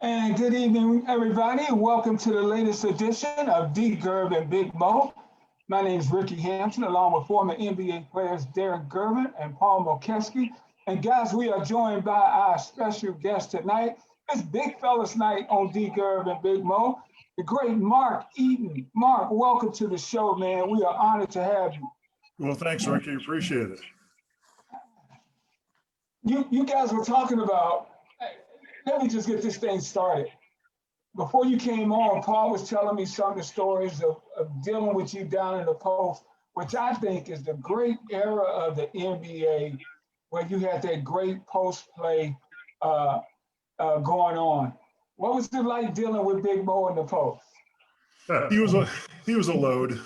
And good evening, everybody. Welcome to the latest edition of Gerv and Big Mo. My name is Rickey Hampton, along with former NBA players Derrick, Gervin, and Paul Mokeski. And guys, we are joined by our special guest tonight. It's Big Fellas Night on Gerv and Big Mo, the great Mark Eaton. Mark, welcome to the show, man. We are honored to have you. Well, thanks, Rickey. Appreciate it. You guys were talking about, let me just get this thing started. Before you came on, Paul was telling me some of the stories of dealing with you down in the post, which I think is the great era of the NBA, where you had that great post play going on. What was it like dealing with Big Mo in the post? He was a load.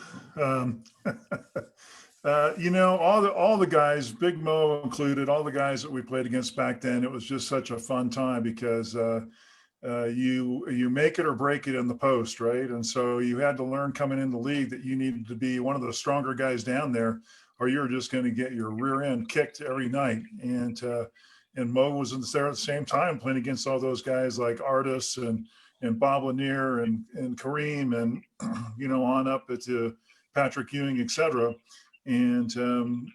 All the guys, Big Mo included, all the guys that we played against back then, it was just such a fun time because you make it or break it in the post, right? And so you had to learn coming in the league that you needed to be one of the stronger guys down there, or you're just going to get your rear end kicked every night. And Mo was there at the same time playing against all those guys like Artis and Bob Lanier and Kareem and on up to Patrick Ewing, etc. And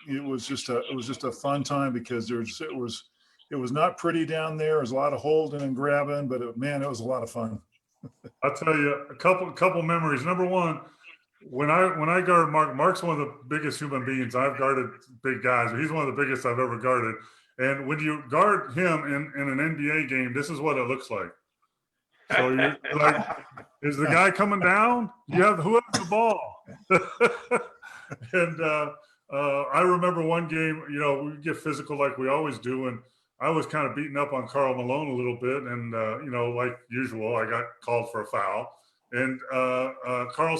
it was just a fun time because it was not pretty down there. There was a lot of holding and grabbing, but it was a lot of fun. I'll tell you a couple memories. Number one, when I guard Mark's one of the biggest human beings I've guarded. Big guys, he's one of the biggest I've ever guarded. And when you guard him in an NBA game, this is what it looks like. So you're like, is the guy coming down? Who has the ball? And I remember one game, we get physical like we always do, and I was kind of beating up on Karl Malone a little bit, and like usual, I got called for a foul, and Karl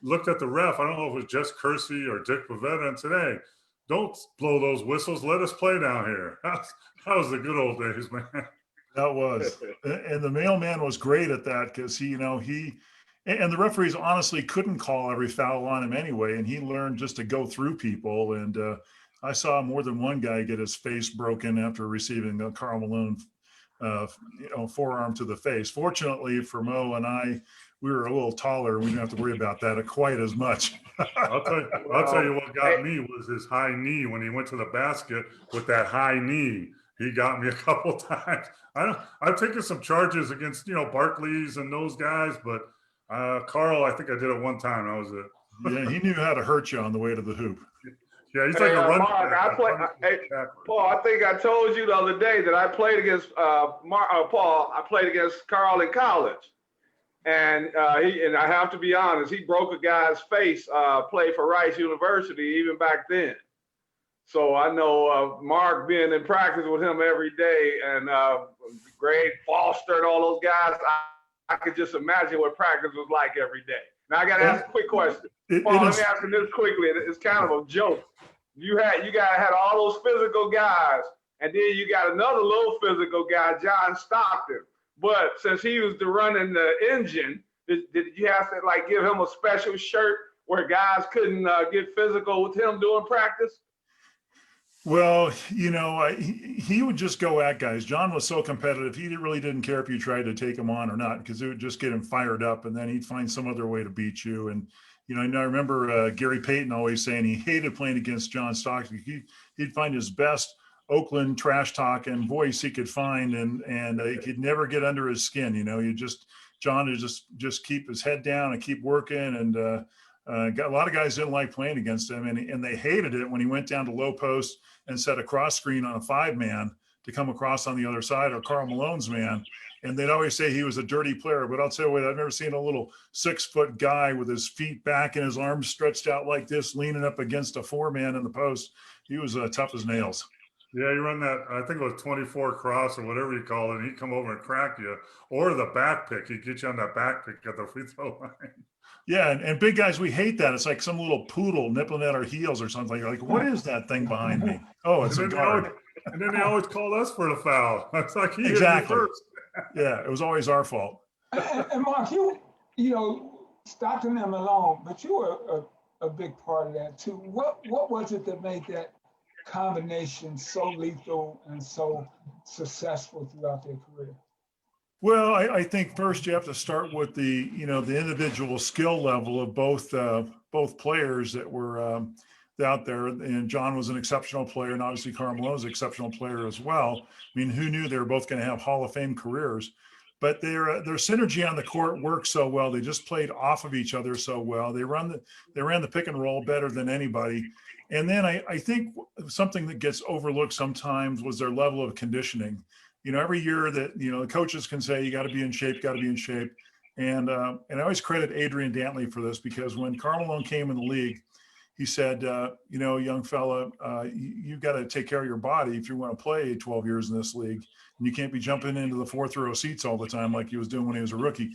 looked at the ref. I don't know if it was Jess Kersey or Dick Pavetta, and said, "Hey, don't blow those whistles. Let us play down here." That was the good old days, man. That was, and the mailman was great at that because and the referees honestly couldn't call every foul on him anyway, and he learned just to go through people. And I saw more than one guy get his face broken after receiving a Karl Malone, forearm to the face. Fortunately for Mo and I, we were a little taller. We didn't have to worry about that quite as much. I'll tell you what got me was his high knee when he went to the basket with that high knee. He got me a couple times. I've taken some charges against Barclays and those guys, but Karl, I think I did it one time. That was it. Yeah, he knew how to hurt you on the way to the hoop. Yeah, he's like a run. Paul, I think I told you the other day that I played against Paul. I played against Karl in college, and I have to be honest, he broke a guy's face. Played for Rice University even back then. So I know Mark being in practice with him every day, and Greg Foster and all those guys. I could just imagine what practice was like every day. Now I got to ask a quick question. Paul, let me ask you this quickly. It's kind of a joke. You guys had all those physical guys, and then you got another little physical guy, John Stockton. But since he was running the engine, did you have to give him a special shirt where guys couldn't get physical with him doing practice? Well, he would just go at guys. John was so competitive. He really didn't care if you tried to take him on or not, because it would just get him fired up, and then he'd find some other way to beat you. And, I remember Gary Payton always saying he hated playing against John Stockton. He'd find his best Oakland trash talk and voice he could find, and he could never get under his skin. John would just keep his head down and keep working. And a lot of guys didn't like playing against him, and they hated it when he went down to low post and set a cross screen on a 5-man to come across on the other side, or Karl Malone's man. And they'd always say he was a dirty player. But I'll tell you what, I've never seen a little 6-foot guy with his feet back and his arms stretched out like this, leaning up against a 4-man in the post. He was tough as nails. Yeah, you run that, I think it was 24 cross or whatever you call it, and he'd come over and crack you. Or the back pick. He'd get you on that back pick at the free throw line. Yeah, and big guys, we hate that. It's like some little poodle nippling at our heels or something. You're like, what is that thing behind me? Oh, it's a guard. And then they always called us for the foul. It's like he exactly. hit me first. Yeah, it was always our fault. And Mark, Stockton and Malone, but you were a big part of that too. What was it that made that combination so lethal and so successful throughout their career? Well, I think first you have to start with the, the individual skill level of both players that were out there. And John was an exceptional player, and obviously Karl Malone was an exceptional player as well. I mean, who knew they were both going to have Hall of Fame careers? But their synergy on the court worked so well. They just played off of each other so well. They ran the pick and roll better than anybody. And then I think something that gets overlooked sometimes was their level of conditioning. Every year that, the coaches can say, you got to be in shape, And I always credit Adrian Dantley for this, because when Karl Malone came in the league, he said, young fella, you've got to take care of your body if you want to play 12 years in this league. And you can't be jumping into the fourth row seats all the time like he was doing when he was a rookie.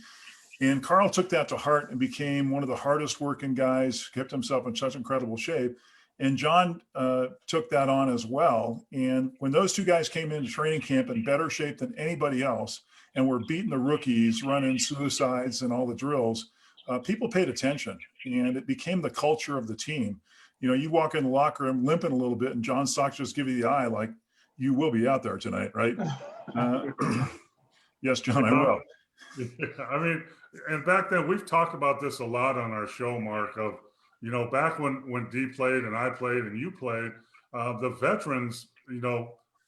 And Karl took that to heart and became one of the hardest working guys, kept himself in such incredible shape. And John took that on as well. And when those two guys came into training camp in better shape than anybody else, and were beating the rookies, running suicides and all the drills, people paid attention, and it became the culture of the team. You walk in the locker room limping a little bit, and John Stocks just give you the eye, like, you will be out there tonight, right? Yes, John, I will. Yeah, I mean, and back then we've talked about this a lot on our show, Mark, of, back when D played and I played and you played, the veterans,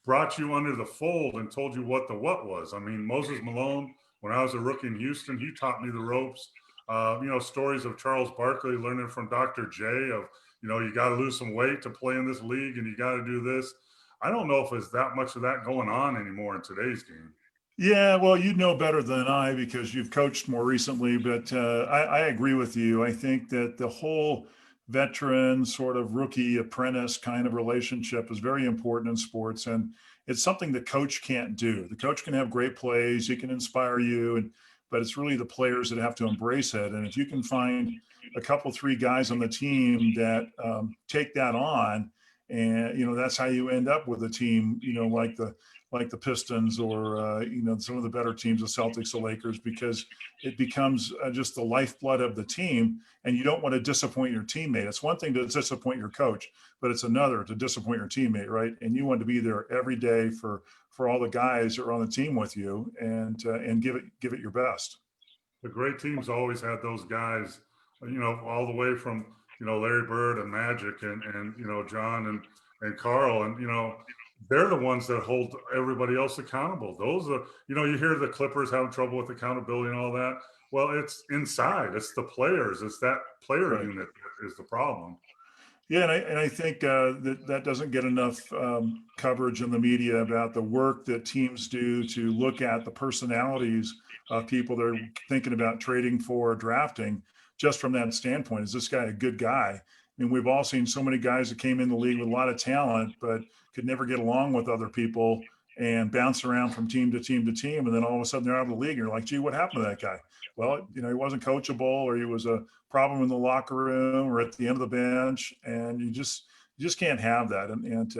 brought you under the fold and told you what the what was. I mean, Moses Malone, when I was a rookie in Houston, he taught me the ropes. Stories of Charles Barkley learning from Dr. J of, you got to lose some weight to play in this league and you got to do this. I don't know if there's that much of that going on anymore in today's game. Yeah, well, you'd know better than I because you've coached more recently, but I agree with you. I think that the whole veteran sort of rookie apprentice kind of relationship is very important in sports, and it's something the coach can't do. The coach can have great plays, he can inspire you, but it's really the players that have to embrace it. And if you can find a couple, three guys on the team that take that on, and that's how you end up with a team, like the Pistons or, some of the better teams, the Celtics, the Lakers, because it becomes just the lifeblood of the team, and you don't want to disappoint your teammate. It's one thing to disappoint your coach, but it's another to disappoint your teammate, right? And you want to be there every day for all the guys that are on the team with you, and give it your best. The great teams always had those guys, all the way from, Larry Bird and Magic and John and Karl, and, they're the ones that hold everybody else accountable. Those are, you hear the Clippers having trouble with accountability and all that. Well, it's inside. It's the players. It's that player unit that is the problem. Yeah, and I think that doesn't get enough coverage in the media about the work that teams do to look at the personalities of people they're thinking about trading for or drafting, just from that standpoint. Is this guy a good guy? I mean, we've all seen so many guys that came in the league with a lot of talent, but could never get along with other people and bounce around from team to team to team. And then all of a sudden they're out of the league. And you're like, gee, what happened to that guy? Well, he wasn't coachable, or he was a problem in the locker room or at the end of the bench. And you just can't have that. And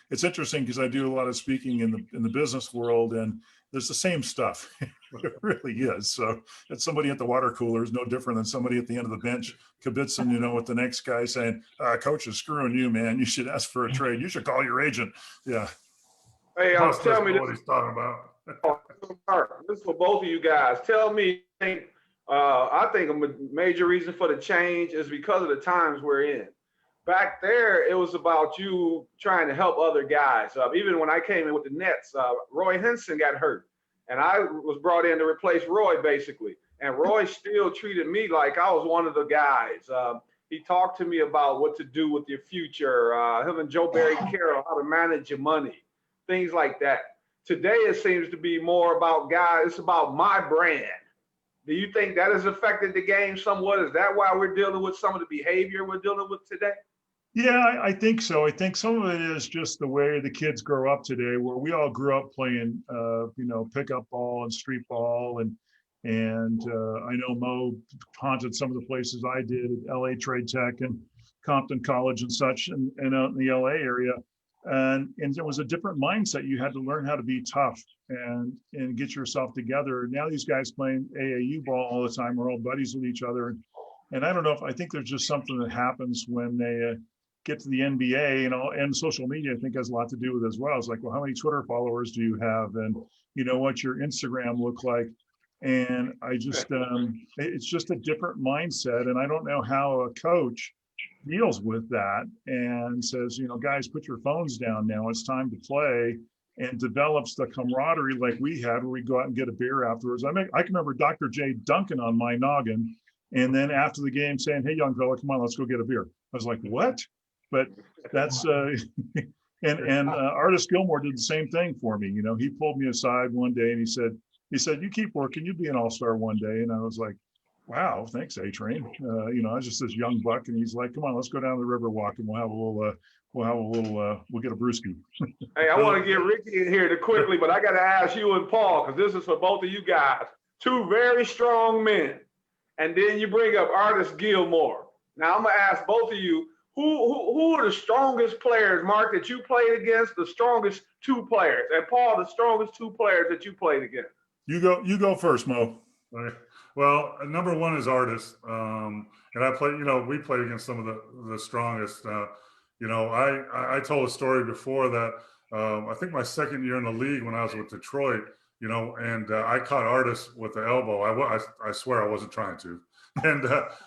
it's interesting because I do a lot of speaking in the business world, and there's the same stuff. It really is. So it's somebody at the water cooler is no different than somebody at the end of the bench kibitzing, with the next guy saying, coach is screwing you, man. You should ask for a trade. You should call your agent. Yeah. Hey, tell me what he's talking about. This is for both of you guys. Tell me, I think a major reason for the change is because of the times we're in. Back there, it was about you trying to help other guys. Even when I came in with the Nets, Roy Henson got hurt, and I was brought in to replace Roy, basically. And Roy still treated me like I was one of the guys. He talked to me about what to do with your future, him and Joe Barry Carroll, how to manage your money, things like that. Today, it seems to be more about guys. It's about my brand. Do you think that has affected the game somewhat? Is that why we're dealing with some of the behavior we're dealing with today? Yeah, I think so. I think some of it is just the way the kids grow up today, where we all grew up playing, pickup ball and street ball. And I know Mo haunted some of the places I did at LA Trade Tech and Compton College and such, and out in the LA area. And there was a different mindset. You had to learn how to be tough and get yourself together. Now these guys playing AAU ball all the time are all buddies with each other. And I don't know I think there's just something that happens when they get to the NBA, and social media, I think, has a lot to do with it as well. It's like, well, how many Twitter followers do you have? And, what's your Instagram look like? And I just, it's just a different mindset. And I don't know how a coach deals with that and says, guys, put your phones down now. It's time to play, and develops the camaraderie like we had, where we go out and get a beer afterwards. I can remember Dr. J Duncan on my noggin, and then after the game saying, "Hey, young fella, come on, let's go get a beer." I was like, "What?" But that's and Artis Gilmore did the same thing for me. He pulled me aside one day and he said, "You keep working, you'll be an all-star one day." And I was like, "Wow, thanks, A-Train." I was just this young buck, and he's like, "Come on, let's go down the river walk, and we'll get a brewski." Hey, I want to get Ricky in here quickly, but I got to ask you and Paul, because this is for both of you guys. Two very strong men, and then you bring up Artis Gilmore. Now I'm gonna ask both of you, who are the strongest players, Mark, that you played against? The strongest two players, and Paul, the strongest two players that you played against. You go first, Mo. All right. Well, number one is Artis, and I played. We played against some of the strongest. I told a story before that I think my second year in the league when I was with Detroit, and I caught Artis with the elbow. I swear I wasn't trying to. And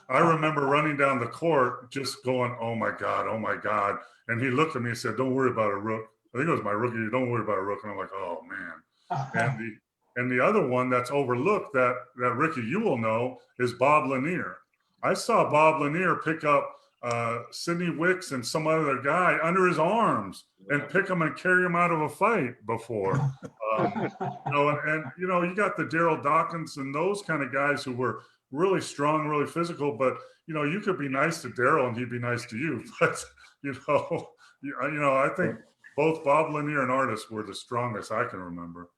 I remember running down the court just going, "Oh my God, oh my God." And he looked at me and said, "Don't worry about it, Rook." I think it was my rookie. "Don't worry about it, Rook." And I'm like, "Oh man." And the other one that's overlooked that Ricky, you will know, is Bob Lanier. I saw Bob Lanier pick up Sidney Wicks and some other guy under his arms and pick him and carry him out of a fight before. You got the Daryl Dawkins and those kind of guys who were really strong, really physical, but you could be nice to Daryl and he'd be nice to you. But I think both Bob Lanier and Artis were the strongest I can remember.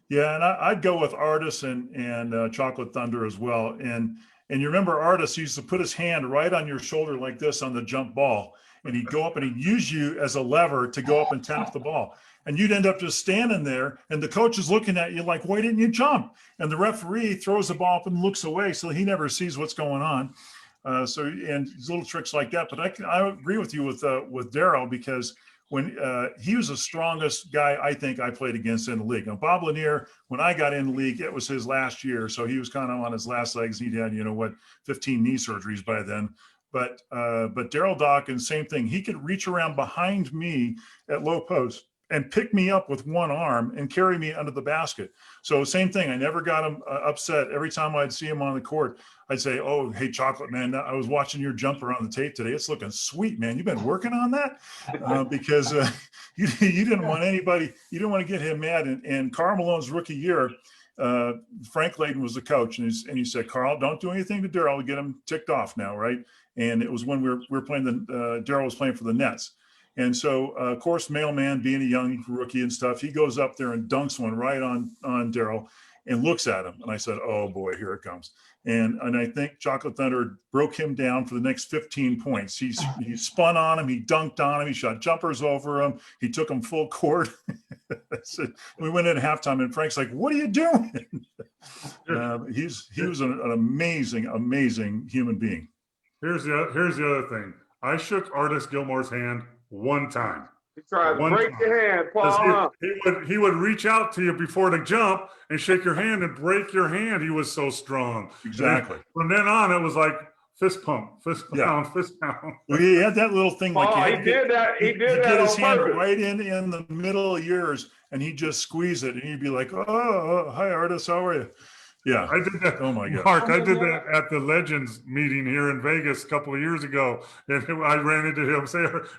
Yeah, and I'd go with Artis and Chocolate Thunder as well. And you remember Artis used to put his hand right on your shoulder like this on the jump ball, and he'd go up and he'd use you as a lever to go up and tap the ball. And you'd end up just standing there, and the coach is looking at you like, "Why didn't you jump?" And the referee throws the ball up and looks away, so he never sees what's going on. And little tricks like that. But I agree with you with Daryl, because when he was the strongest guy I think I played against in the league. Now, Bob Lanier, when I got in the league, it was his last year, so he was kind of on his last legs. He'd had 15 knee surgeries by then. But Daryl Dawkins, same thing. He could reach around behind me at low post and pick me up with one arm and carry me under the basket. So same thing. I never got him upset. Every time I'd see him on the court, I'd say, "Oh, hey, Chocolate, man, I was watching your jumper on the tape today. It's looking sweet, man. You've been working on that?" Because you didn't want you didn't want to get him mad. And Karl Malone's rookie year, Frank Layden was the coach, and he said, "Karl, don't do anything to Daryl to get him ticked off now, right?" And it was when we were playing Daryl was playing for the Nets. And so, of course, Mailman, being a young rookie and stuff, he goes up there and dunks one right on Daryl and looks at him. And I said, "Oh boy, here it comes." And I think Chocolate Thunder broke him down for the next 15 points. He spun on him, he dunked on him, he shot jumpers over him, he took him full court. We went in at halftime, and Frank's like, "What are you doing?" He was an amazing human being. Here's the other thing. I shook Artis Gilmore's hand one time. He tried to break your hand, Paul. He would reach out to you before the jump and shake your hand and break your hand. He was so strong. Exactly. And from then on, it was like fist pump, fist pound, fist pound. Well, he had that little thing like he did that. He did that get his on hand purpose. right in the middle of yours, and he'd just squeeze it, and he'd be like, "Oh, hi, Artis, how are you?" Yeah, I did that. Oh my God, Mark, I did that at the Legends meeting here in Vegas a couple of years ago, and I ran into him.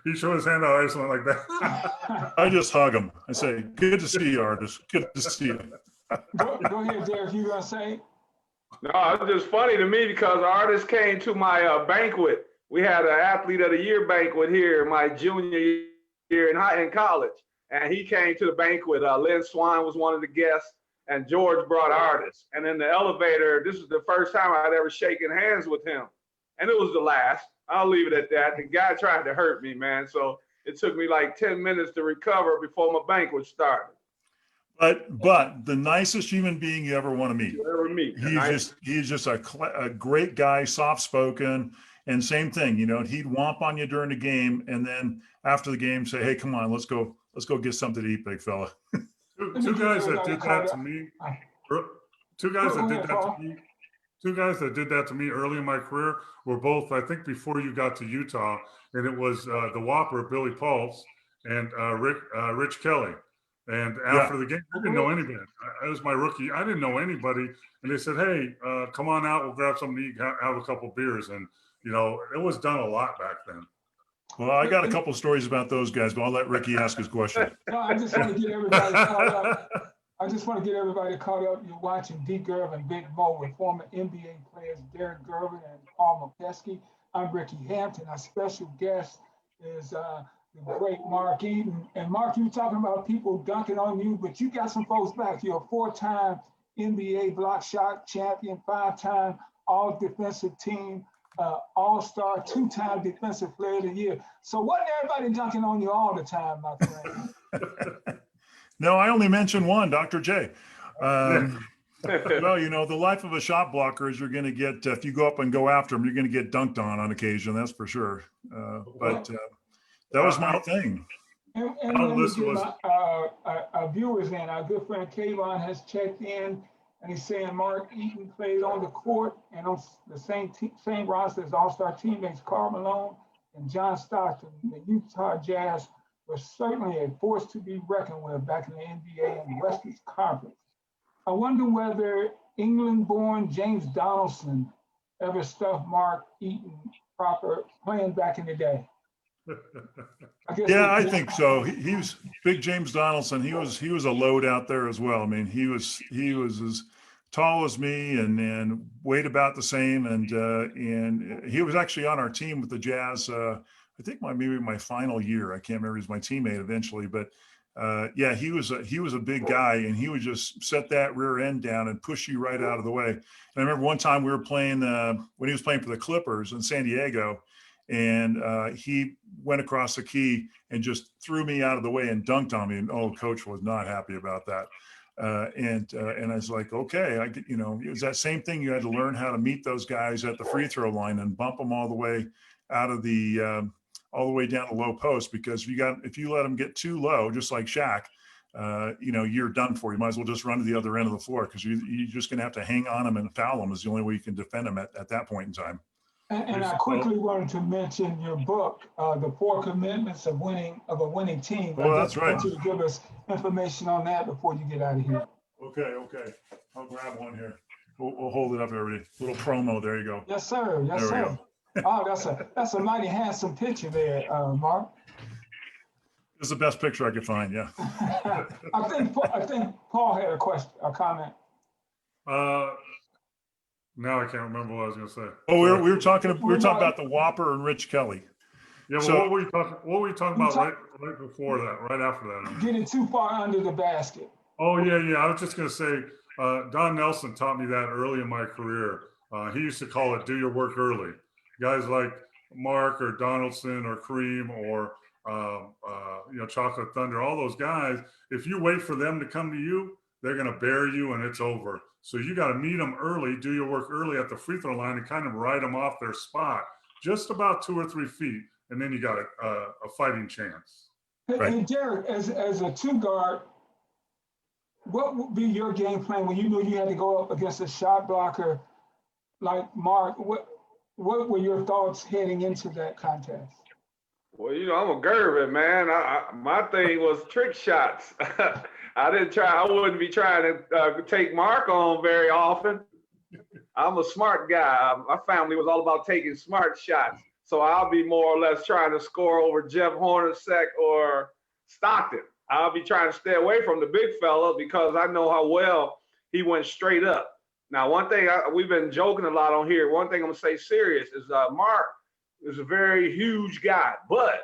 He showed his hand out. I just went like that. I just hug him. I say, "Good to see you, Artis. Good to see you." Go ahead, Derrick. You gonna say? No, it's just funny to me because Artis came to my banquet. We had an Athlete of the Year banquet here my junior year in college, and he came to the banquet. Lynn Swan was one of the guests, and George brought Artis. And in the elevator, this is the first time I'd ever shaken hands with him, and it was the last. I'll leave it at that. The guy tried to hurt me, man, so it took me like 10 minutes to recover before my banquet started. But the nicest human being you ever want to meet. You ever meet? He's just a great guy, soft spoken, And same thing, you know, he'd whomp on you during the game, and then after the game say, "Hey, come on, let's go get something to eat, big fella." Two guys that did that to me. Two guys that did that to me. Two guys that did that to me early in my career were both, I think, before you got to Utah, and it was the Whopper, Billy Pulse, and Rich Kelly. And after the game, I didn't know anybody. I was my rookie. I didn't know anybody, and they said, "Hey, come on out. We'll grab something to eat, have a couple beers." And you know, it was done a lot back then. Well, I got a couple of stories about those guys, but I'll let Ricky ask his question. No, I just want to get everybody caught up. You're watching D. Gerv and Big Mo with former NBA players Derrick, Gervin, and Paul Mokeski. I'm Rickey Hampton. Our special guest is the great Mark Eaton. And Mark, you were talking about people dunking on you, but you got some folks back. You're a 4-time NBA block shot champion, 5-time All-Defensive Team All-Star, 2-time Defensive Player of the Year. So wasn't everybody dunking on you all the time, my friend? No, I only mentioned one, Dr. J. Well, you know, the life of a shot blocker is you're going to get, if you go up and go after them, you're going to get dunked on occasion. That's for sure. But that was my thing. And let me get our viewers in. Our good friend Kayvon has checked in, and he's saying Mark Eaton played on the court and on the same roster as All-Star teammates Karl Malone and John Stockton. The Utah Jazz were certainly a force to be reckoned with back in the NBA and Western Conference. I wonder whether England-born James Donaldson ever stuffed Mark Eaton proper playing back in the day. I think so. He was big James Donaldson. He was a load out there as well. I mean, he was as tall as me and weighed about the same. And he was actually on our team with the Jazz. I think maybe my final year. I can't remember. He was my teammate eventually, but he was a big guy, and he would just set that rear end down and push you right out of the way. And I remember one time we were playing when he was playing for the Clippers in San Diego, and he went across the key and just threw me out of the way and dunked on me. And coach was not happy about that. And I was like, okay, it was that same thing. You had to learn how to meet those guys at the free throw line and bump them all the way out of the all the way down the low post, because if you let them get too low, just like Shaq, you're done for. You might as well just run to the other end of the floor, because you're just going to have to hang on them and foul them is the only way you can defend them at that point in time. And I quickly wanted to mention your book, The 4 Commitments of a Winning Team. Oh, that's right. I want you to give us information on that before you get out of here. Okay. I'll grab one here. We'll hold it up, everybody. Little promo. There you go. Yes, sir. Yes, sir. Oh, that's a mighty handsome picture there, Mark. It's the best picture I could find. Yeah. I think Paul had a comment. Now I can't remember what I was going to say. Oh, we were talking about the Whopper and Rich Kelly. Yeah, well, what were you talking about right before that, right after that? Getting too far under the basket. Oh yeah. I was just going to say, Don Nelson taught me that early in my career. He used to call it "do your work early." Guys like Mark or Donaldson or Kareem or Chocolate Thunder, all those guys, if you wait for them to come to you, they're going to bury you and it's over. So you got to meet them early, do your work early at the free throw line, and kind of ride them off their spot, just about 2 or 3 feet, and then you got a fighting chance. Hey, Derrick, as a 2 guard, what would be your game plan when you knew you had to go up against a shot blocker like Mark? What were your thoughts heading into that contest? Well, I'm a Gervin, man. My thing was trick shots. I wouldn't be trying to take Mark on very often. I'm a smart guy. My family was all about taking smart shots. So I'll be more or less trying to score over Jeff Hornacek or Stockton. I'll be trying to stay away from the big fella because I know how well he went straight up. Now, one thing we've been joking a lot on here. One thing I'm going to say serious is Mark is a very huge guy, but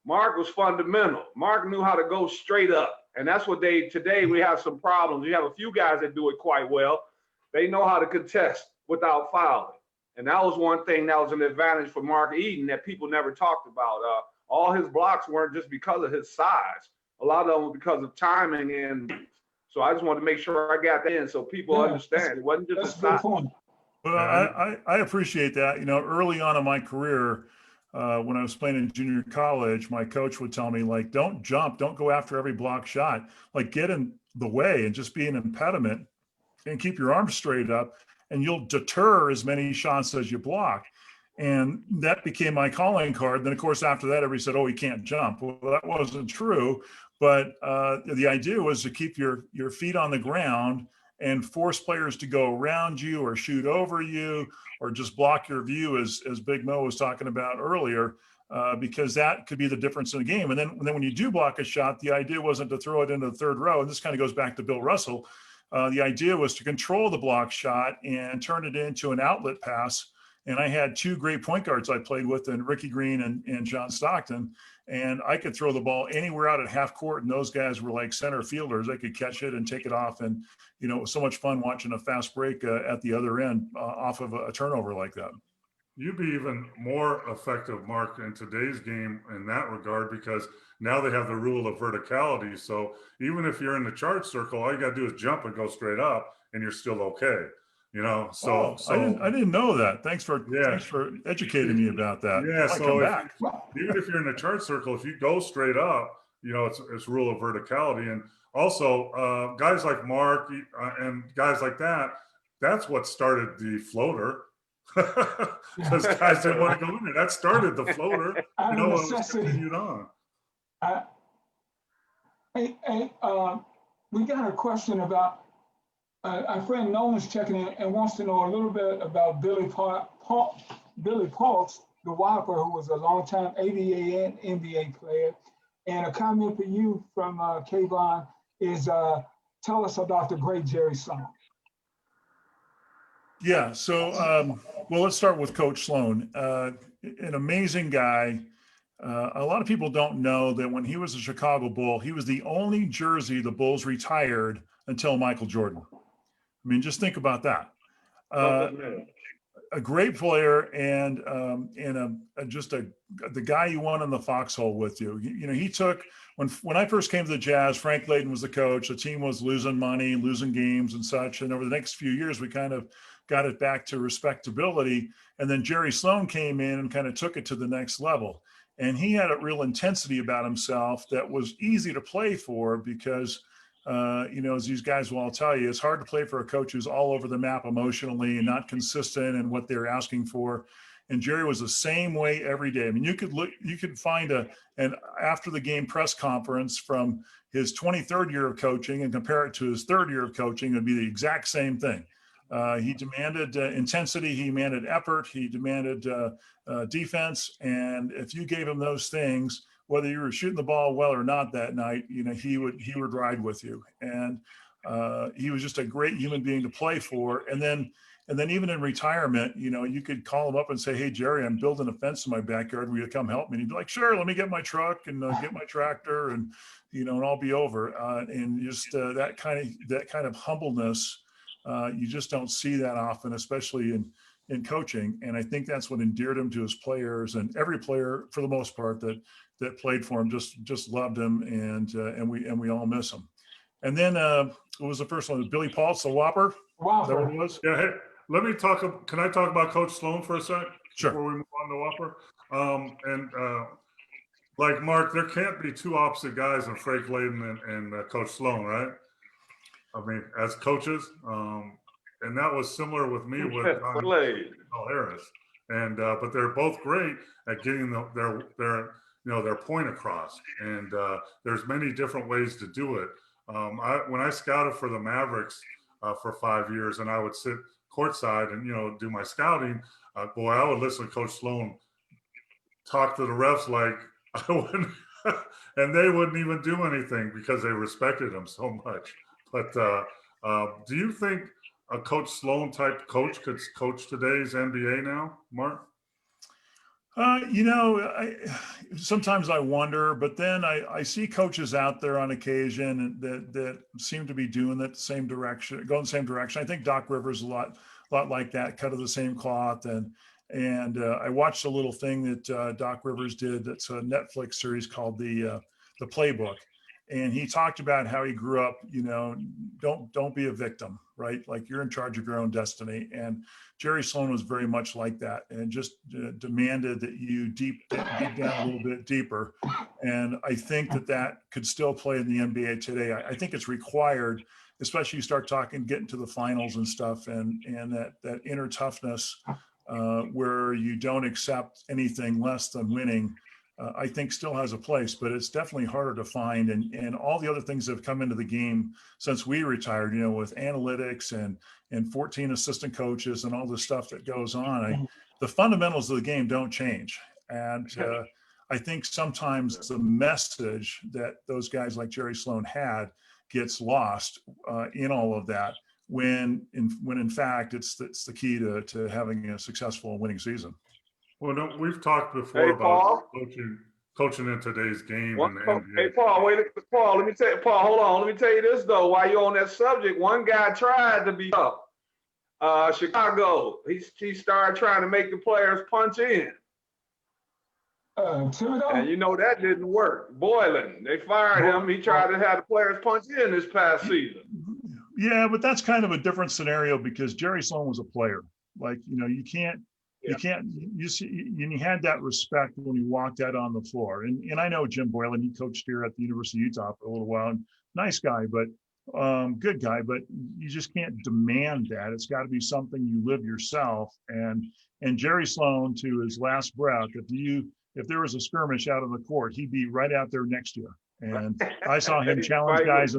Mark was fundamental. Mark knew how to go straight up. And that's what today we have some problems. You have a few guys that do it quite well. They know how to contest without fouling. And that was one thing that was an advantage for Mark Eaton that people never talked about. All his blocks weren't just because of his size. A lot of them were because of timing. And so I just wanted to make sure I got that in so people understand. It wasn't just that's a size. Point. Well, I appreciate that. You know, early on in my career, when I was playing in junior college, my coach would tell me, like, don't jump, don't go after every block shot, like get in the way and just be an impediment and keep your arms straight up, and you'll deter as many shots as you block. And that became my calling card. Then, of course, after that, everybody said, "Oh, he can't jump." Well, that wasn't true. But the idea was to keep your feet on the ground and force players to go around you or shoot over you or just block your view, as Big Mo was talking about earlier, because that could be the difference in the game. And then when you do block a shot, the idea wasn't to throw it into the third row. And this kind of goes back to Bill Russell. The idea was to control the block shot and turn it into an outlet pass. And I had two great point guards I played with, in Ricky Green and John Stockton. And I could throw the ball anywhere out at half court, and those guys were like center fielders. They could catch it and take it off. And, you know, it was so much fun watching a fast break at the other end off of a turnover like that. You'd be even more effective, Mark, in today's game in that regard, because now they have the rule of verticality. So even if you're in the charge circle, all you got to do is jump and go straight up, and you're still okay. You know, so I didn't know that. Thanks for educating me about that. Yeah, so even if you're in the charge circle, if you go straight up, you know, it's rule of verticality. And also guys like Mark and guys like that, that's what started the floater. Because guys didn't want to go in there. That started the floater. You know, it was continued on. We got a question about our friend Nolan's checking in and wants to know a little bit about Billy Paultz, the Whopper, who was a longtime ABA and NBA player. And a comment for you from Kayvon is tell us about the great Jerry Sloan. Yeah, so, well, let's start with Coach Sloan. An amazing guy. A lot of people don't know that when he was a Chicago Bull, he was the only jersey the Bulls retired until Michael Jordan. I mean, just think about that. A great player and the guy you want in the foxhole with you. You know, he took, when I first came to the Jazz, Frank Layden was the coach. The team was losing money, losing games and such. And over the next few years, we kind of got it back to respectability. And then Jerry Sloan came in and kind of took it to the next level. And he had a real intensity about himself that was easy to play for because, you know, as these guys will all tell you, it's hard to play for a coach who's all over the map emotionally and not consistent in what they're asking for. And Jerry was the same way every day. I mean, you could find an after the game press conference from his 23rd year of coaching and compare it to his third year of coaching. It'd be the exact same thing. He demanded intensity. He demanded effort. He demanded defense. And if you gave him those things, whether you were shooting the ball well or not that night, you know, he would ride with you. And he was just a great human being to play for. And then even in retirement, you know, you could call him up and say, "Hey, Jerry, I'm building a fence in my backyard. Will you come help me?" And he'd be like, "Sure, let me get my truck and get my tractor and, you know, and I'll be over." And just that kind of humbleness, you just don't see that often, especially in coaching. And I think that's what endeared him to his players, and every player for the most part that played for him just loved him, and we all miss him. And then what was the first one? Billy Paultz, the Whopper. Wow. Is that what it was? Yeah. Hey, let me talk. Can I talk about Coach Sloan for a sec? Sure. Before we move on to Whopper. Like Mark, there can't be two opposite guys in Frank Layden and Coach Sloan, right? I mean, as coaches, and that was similar with me with Harris. And but they're both great at getting their point across. And there's many different ways to do it. When I scouted for the Mavericks for 5 years, and I would sit courtside and, you know, do my scouting, boy, I would listen to Coach Sloan talk to the refs like I wouldn't, and they wouldn't even do anything because they respected him so much. But do you think a Coach Sloan type coach could coach today's NBA now, Mark? You know, sometimes I wonder, but then I see coaches out there on occasion that seem to be doing that same direction, going the same direction. I think Doc Rivers a lot like that, cut of the same cloth. And I watched a little thing that Doc Rivers did. That's a Netflix series called the Playbook. And he talked about how he grew up, you know, don't be a victim, right? Like you're in charge of your own destiny. And Jerry Sloan was very much like that, and just demanded that you dig down a little bit deeper. And I think that could still play in the NBA today. I think it's required, especially you start getting to the finals and stuff, and that inner toughness where you don't accept anything less than winning. I think still has a place, but it's definitely harder to find. And all the other things that have come into the game since we retired, you know, with analytics and 14 assistant coaches and all the stuff that goes on, the fundamentals of the game don't change. And I think sometimes the message that those guys like Jerry Sloan had gets lost in all of that, when in fact it's the key to having a successful winning season. Well, no, we've talked before about coaching in today's game. Hey, Paul, Paul, let me tell you, Paul, hold on. Let me tell you this, though, while you're on that subject. One guy tried to be up. Chicago. He started trying to make the players punch in. And you know that didn't work. Boylan, they fired him. He tried to have the players punch in this past season. Yeah, but that's kind of a different scenario because Jerry Sloan was a player. Like, you know, you had that respect when you walked out on the floor. And I know Jim Boylan, he coached here at the University of Utah for a little while. And nice guy, but good guy, but you just can't demand that. It's got to be something you live yourself. And Jerry Sloan, to his last breath, if there was a skirmish out on the court, he'd be right out there next to you. And I saw him challenge guys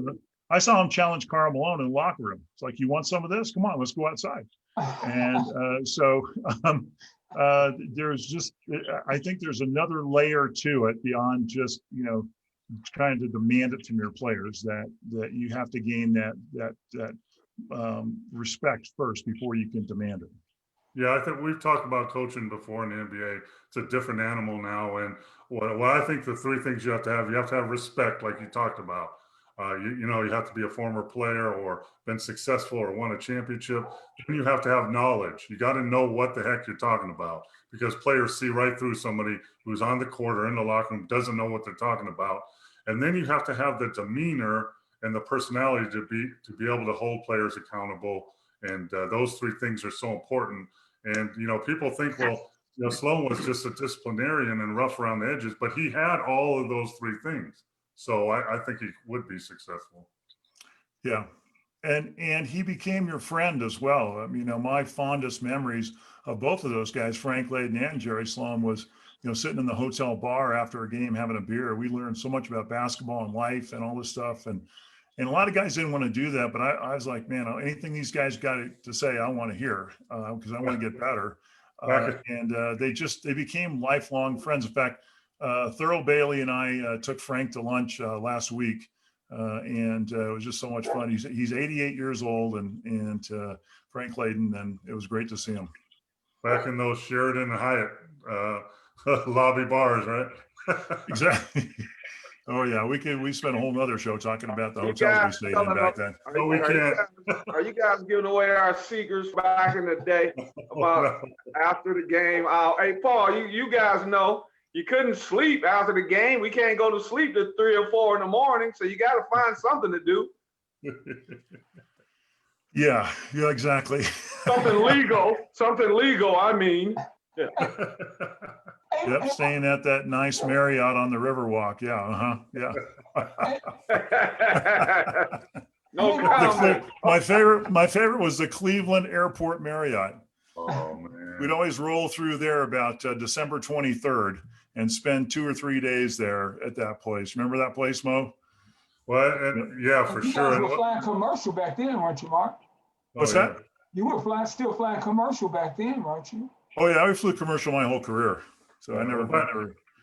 I saw him challenge Karl Malone in the locker room. It's like, you want some of this? Come on, let's go outside. And there's just, I think there's another layer to it beyond just, you know, trying to demand it from your players, that you have to gain that respect first before you can demand it. Yeah, I think we've talked about coaching before in the NBA. It's a different animal now. And what I think the three things you have to have respect, like you talked about. You know, you have to be a former player or been successful or won a championship. Then you have to have knowledge. You got to know what the heck you're talking about, because players see right through somebody who's on the court or in the locker room, doesn't know what they're talking about. And then you have to have the demeanor and the personality to be able to hold players accountable. And those three things are so important. And, you know, people think, well, you know, Sloan was just a disciplinarian and rough around the edges, but he had all of those three things. So I think he would be successful. Yeah. And he became your friend as well. I mean, you know, my fondest memories of both of those guys, Frank Layden and Jerry Sloan, was, you know, sitting in the hotel bar after a game, having a beer. We learned so much about basketball and life and all this stuff. And a lot of guys didn't want to do that, but I was like, man, anything these guys got to say, I want to hear, because I want to get better. They became lifelong friends. In fact, Thurl Bailey and I took Frank to lunch last week, and it was just so much fun. He's 88 years old, and Frank Layden, and it was great to see him. Back in those Sheridan and Hyatt lobby bars, right? Exactly. Oh yeah, we spent a whole nother show talking about the hotels we stayed in back then. No, we can't. Are you guys giving away our secrets back in the day about after the game? Hey, Paul, you guys know you couldn't sleep after the game. We can't go to sleep till 3 or 4 in the morning, so you got to find something to do. Yeah, exactly. Something legal. I mean. Yeah. Yep, staying at that nice Marriott on the Riverwalk. Yeah, yeah. No comment. My favorite was the Cleveland Airport Marriott. Oh man. We'd always roll through there about December 23rd and spend 2 or 3 days there at that place. Remember that place, Mo? Well, yeah, for sure. You were flying commercial back then, weren't you, Mark? What's that? You were still flying commercial back then, weren't you? Oh yeah, I flew commercial my whole career. So I never.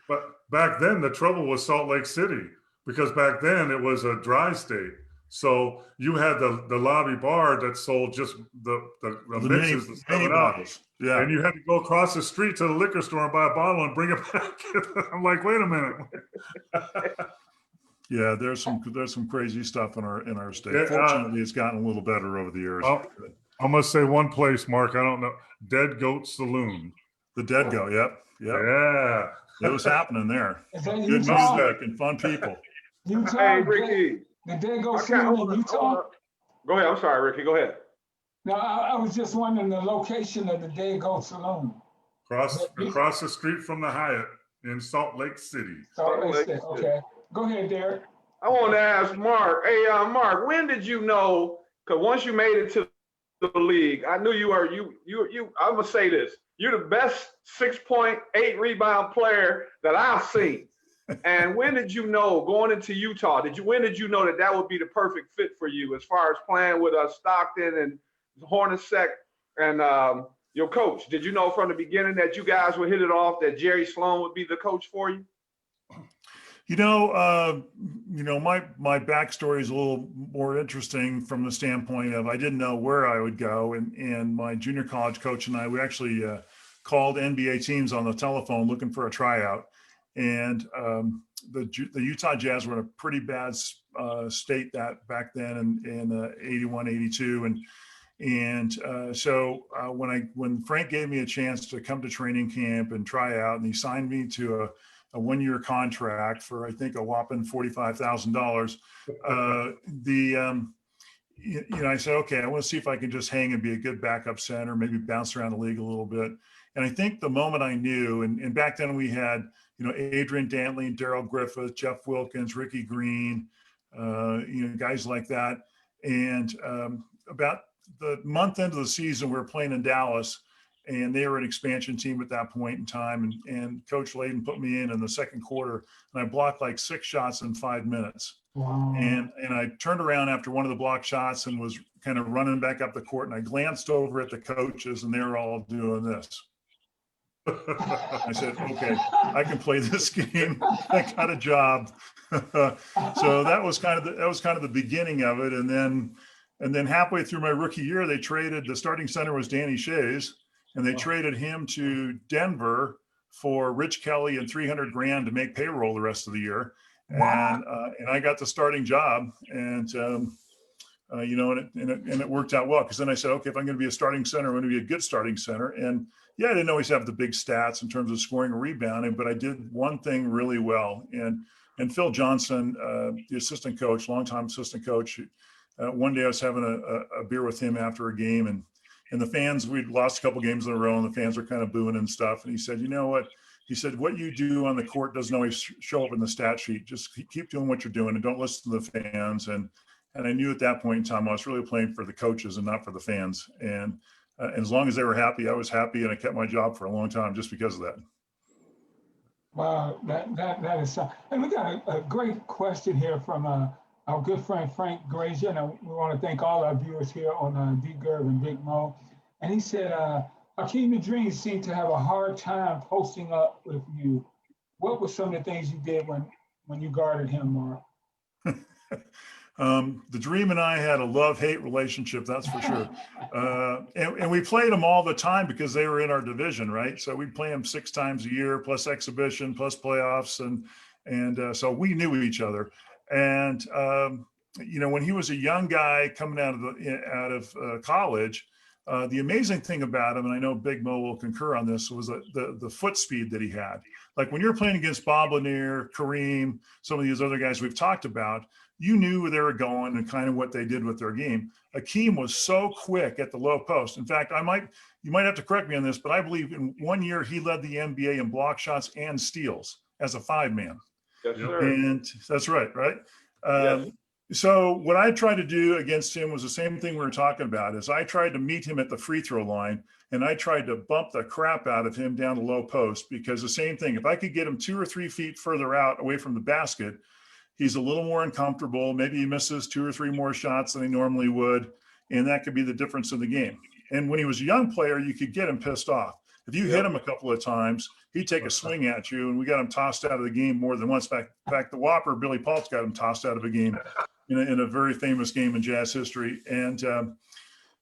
But back then the trouble was Salt Lake City, because back then it was a dry state. So you had the lobby bar that sold just the mixes, the 7 Up. Yeah. And you had to go across the street to the liquor store and buy a bottle and bring it back. I'm like, wait a minute. Yeah, there's some crazy stuff in our state. Yeah, Fortunately, it's gotten a little better over the years. I must say one place, Mark. I don't know. Dead Goat Saloon. The Dead Goat. Yep. Yeah. It was happening there. Good Utah? music and fun people. Utah. Hey, Ricky. The Dago I can't Saloon hold in on, Utah. hold on. Go ahead. I'm sorry, Ricky. Go ahead. No, I was just wondering the location of the Dago Saloon. Across the street from the Hyatt in Salt Lake City. Salt Lake City. Okay. Go ahead, Derrick. I want to ask Mark. Hey, Mark, when did you know? Because once you made it to the league, I knew you were I'm gonna say this. You're the best 6.8 rebound player that I've seen. And when did you know going into Utah? When did you know that would be the perfect fit for you as far as playing with Stockton and Hornacek and your coach? Did you know from the beginning that you guys would hit it off? That Jerry Sloan would be the coach for you? My backstory is a little more interesting from the standpoint of I didn't know where I would go, and my junior college coach and we actually called NBA teams on the telephone looking for a tryout, and the Utah Jazz were in a pretty bad state that back then in 81, 82, so when Frank gave me a chance to come to training camp and try out, and he signed me to a one-year contract for, I think, a whopping $45,000. I said, okay, I want to see if I can just hang and be a good backup center, maybe bounce around the league a little bit. And I think the moment I knew, and back then we had, Adrian Dantley, Daryl Griffith, Jeff Wilkins, Ricky Green, guys like that. And about the month into the season, we were playing in Dallas, and they were an expansion team at that point in time. And Coach Layden put me in the second quarter, and I blocked like 6 shots in 5 minutes. Wow. And I turned around after one of the blocked shots and was kind of running back up the court, and I glanced over at the coaches, and they were all doing this. I said, okay, I can play this game. I got a job. So that was kind of the beginning of it. And then halfway through my rookie year, they traded, the starting center was Danny Shays, and they traded him to Denver for Rich Kelly and $300,000 to make payroll the rest of the year. Wow. And I got the starting job, and it worked out well, because then I said, okay, if I'm going to be a starting center, I'm going to be a good starting center. And yeah, I didn't always have the big stats in terms of scoring and rebounding, but I did one thing really well. And Phil Johnson, the assistant coach, longtime assistant coach, one day I was having a beer with him after a game, and the fans, we'd lost a couple games in a row, and the fans were kind of booing and stuff. And he said, you know what? He said, what you do on the court doesn't always show up in the stat sheet. Just keep doing what you're doing and don't listen to the fans. And I knew at that point in time, I was really playing for the coaches and not for the fans. And as long as they were happy, I was happy, and I kept my job for a long time just because of that. Wow, that is so. And we got a great question here from our good friend Frank Grazier, and we want to thank all our viewers here on D. Gerv and Big Mo. And he said, Hakeem the Dream seemed to have a hard time posting up with you. What were some of the things you did when you guarded him, Mark? The Dream and I had a love-hate relationship, that's for sure. And we played them all the time because they were in our division, right? So we'd play them 6 times a year, plus exhibition, plus playoffs. And so we knew each other. And, when he was a young guy coming out of college, the amazing thing about him, and I know Big Mo will concur on this, was the foot speed that he had. Like when you're playing against Bob Lanier, Kareem, some of these other guys we've talked about, you knew where they were going and kind of what they did with their game. Hakeem was so quick at the low post. In fact, you might have to correct me on this, but I believe in one year he led the NBA in block shots and steals as a 5-man. Yes, sir. And that's right? Yes. So what I tried to do against him was the same thing we were talking about, is I tried to meet him at the free throw line, and I tried to bump the crap out of him down the low post, because the same thing, if I could get him 2 or 3 feet further out away from the basket, he's a little more uncomfortable. Maybe he misses 2 or 3 more shots than he normally would, and that could be the difference in the game. And when he was a young player, you could get him pissed off. If you hit him a couple of times, he'd take a swing at you, and we got him tossed out of the game more than once. In fact, the Whopper, Billy Paultz, got him tossed out of a game in a very famous game in Jazz history. And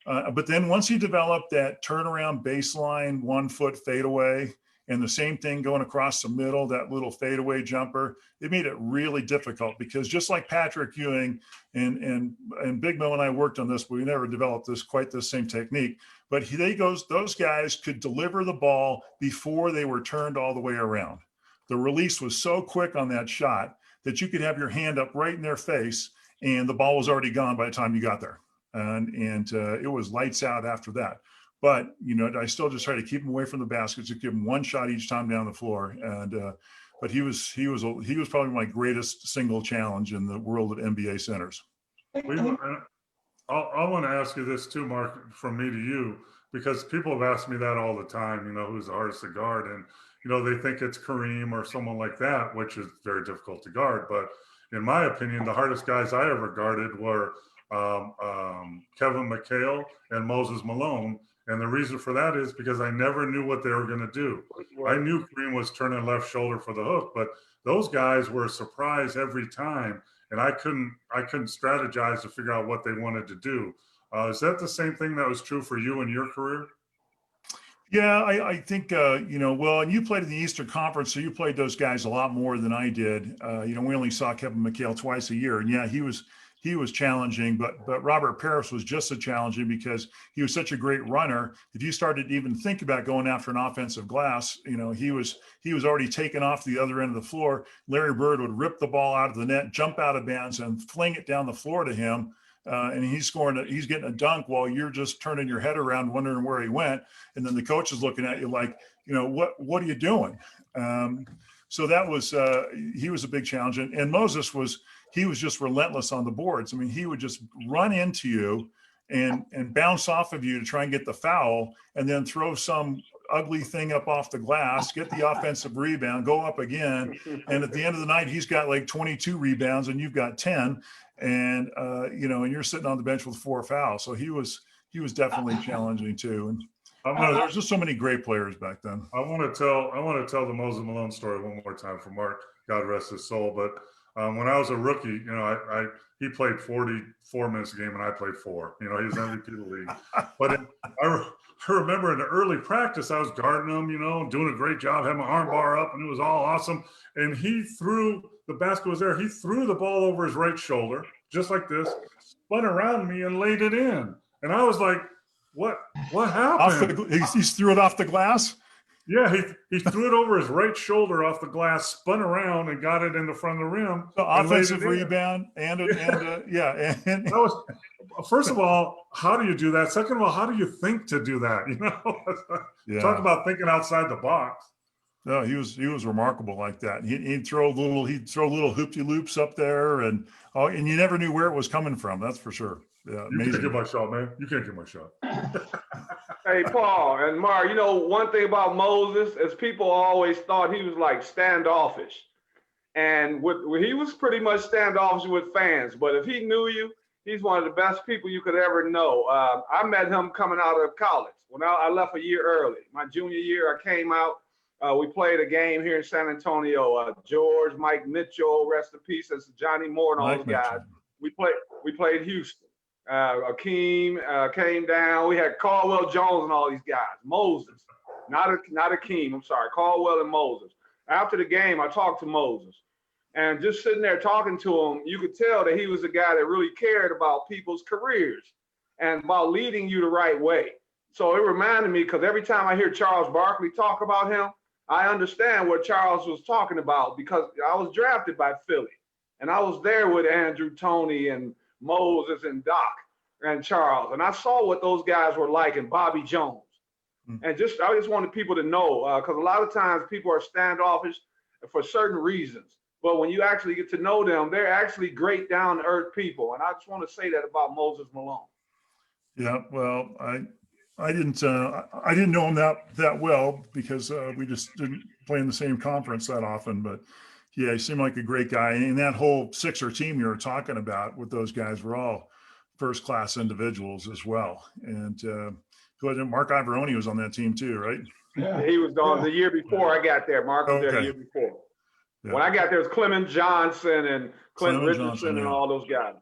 but then once he developed that turnaround baseline 1-foot fadeaway, and the same thing going across the middle, that little fadeaway jumper, it made it really difficult, because just like Patrick Ewing and Big Mo and I worked on this, but we never developed quite the same technique. But those guys could deliver the ball before they were turned all the way around. The release was so quick on that shot that you could have your hand up right in their face and the ball was already gone by the time you got there. And it was lights out after that. But, you know, I still just try to keep him away from the baskets, to give him one shot each time down the floor. And, but he was probably my greatest single challenge in the world of NBA centers. I want to ask you this too, Mark, from me to you, because people have asked me that all the time, you know, who's the hardest to guard? And, you know, they think it's Kareem or someone like that, which is very difficult to guard. But in my opinion, the hardest guys I ever guarded were Kevin McHale and Moses Malone. And the reason for that is because I never knew what they were going to do. I knew Kareem was turning left shoulder for the hook, but those guys were a surprise every time. And I couldn't strategize to figure out what they wanted to do. Is that the same thing that was true for you in your career? Yeah, I think, you know, well, and you played in the Eastern Conference, so you played those guys a lot more than I did. You know, we only saw Kevin McHale twice a year. And yeah, he was challenging, but Robert Parrish was just as challenging because he was such a great runner. If you started to even think about going after an offensive glass, you know, he was already taken off the other end of the floor. Larry Bird would rip the ball out of the net, jump out of bounds, and fling it down the floor to him. And he's getting a dunk while you're just turning your head around, wondering where he went. And then the coach is looking at you like, you know, what are you doing? So that was, he was a big challenge. And Moses he was just relentless on the boards. I mean, he would just run into you and bounce off of you to try and get the foul, and then throw some ugly thing up off the glass, get the offensive rebound, go up again. And at the end of the night, he's got like 22 rebounds and you've got 10. And, you know, and you're sitting on the bench with 4 fouls. So he was definitely challenging too. And there's just so many great players back then. I want to tell the Moses Malone story one more time for Mark, God rest his soul. But when I was a rookie, you know, he played 44 minutes a game and I played 4. You know, he was MVP of the league. But I remember in the early practice, I was guarding him, you know, doing a great job, had my arm bar up, and it was all awesome. And the basket was there. He threw the ball over his right shoulder, just like this, spun around me and laid it in. And I was like, what happened? He threw it off the glass? Yeah, he threw it over his right shoulder off the glass, spun around, and got it in the front of the rim. So offensive rebound and yeah. And that was, first of all, how do you do that? Second of all, how do you think to do that? You know, Talk about thinking outside the box. No, he was remarkable like that. He'd throw little hoopty loops up there, and you never knew where it was coming from. That's for sure. Yeah, you can't get my shot, man. You can't get my shot. Hey, Paul and Mark, you know, one thing about Moses is people always thought he was like standoffish. And he was pretty much standoffish with fans. But if he knew you, he's one of the best people you could ever know. I met him coming out of college. When I left a year early. My junior year, I came out. We played a game here in San Antonio. George, Mike Mitchell, rest in peace, as Johnny Moore and all those guys. We played Houston. Akeem came down. We had Caldwell Jones and all these guys. Moses, not Akeem. I'm sorry, Caldwell and Moses. After the game, I talked to Moses, and just sitting there talking to him, you could tell that he was a guy that really cared about people's careers and about leading you the right way. So it reminded me, because every time I hear Charles Barkley talk about him, I understand what Charles was talking about, because I was drafted by Philly, and I was there with Andrew Toney and Moses and Doc and Charles, and I saw what those guys were like, and Bobby Jones. And I just wanted people to know, because a lot of times people are standoffish for certain reasons, but when you actually get to know them, they're actually great down-to-earth people. And I just want to say that about Moses Malone. Yeah, well, I didn't know him that well, because we just didn't play in the same conference that often. But yeah, he seemed like a great guy. And that whole Sixer team you were talking about with those guys were all first-class individuals as well. And Mark Ivoroni was on that team too, right? Yeah, he was on the year before I got there. Mark was there the year before. Yeah. When I got there, it was Clement Johnson and Clint Richardson and all those guys.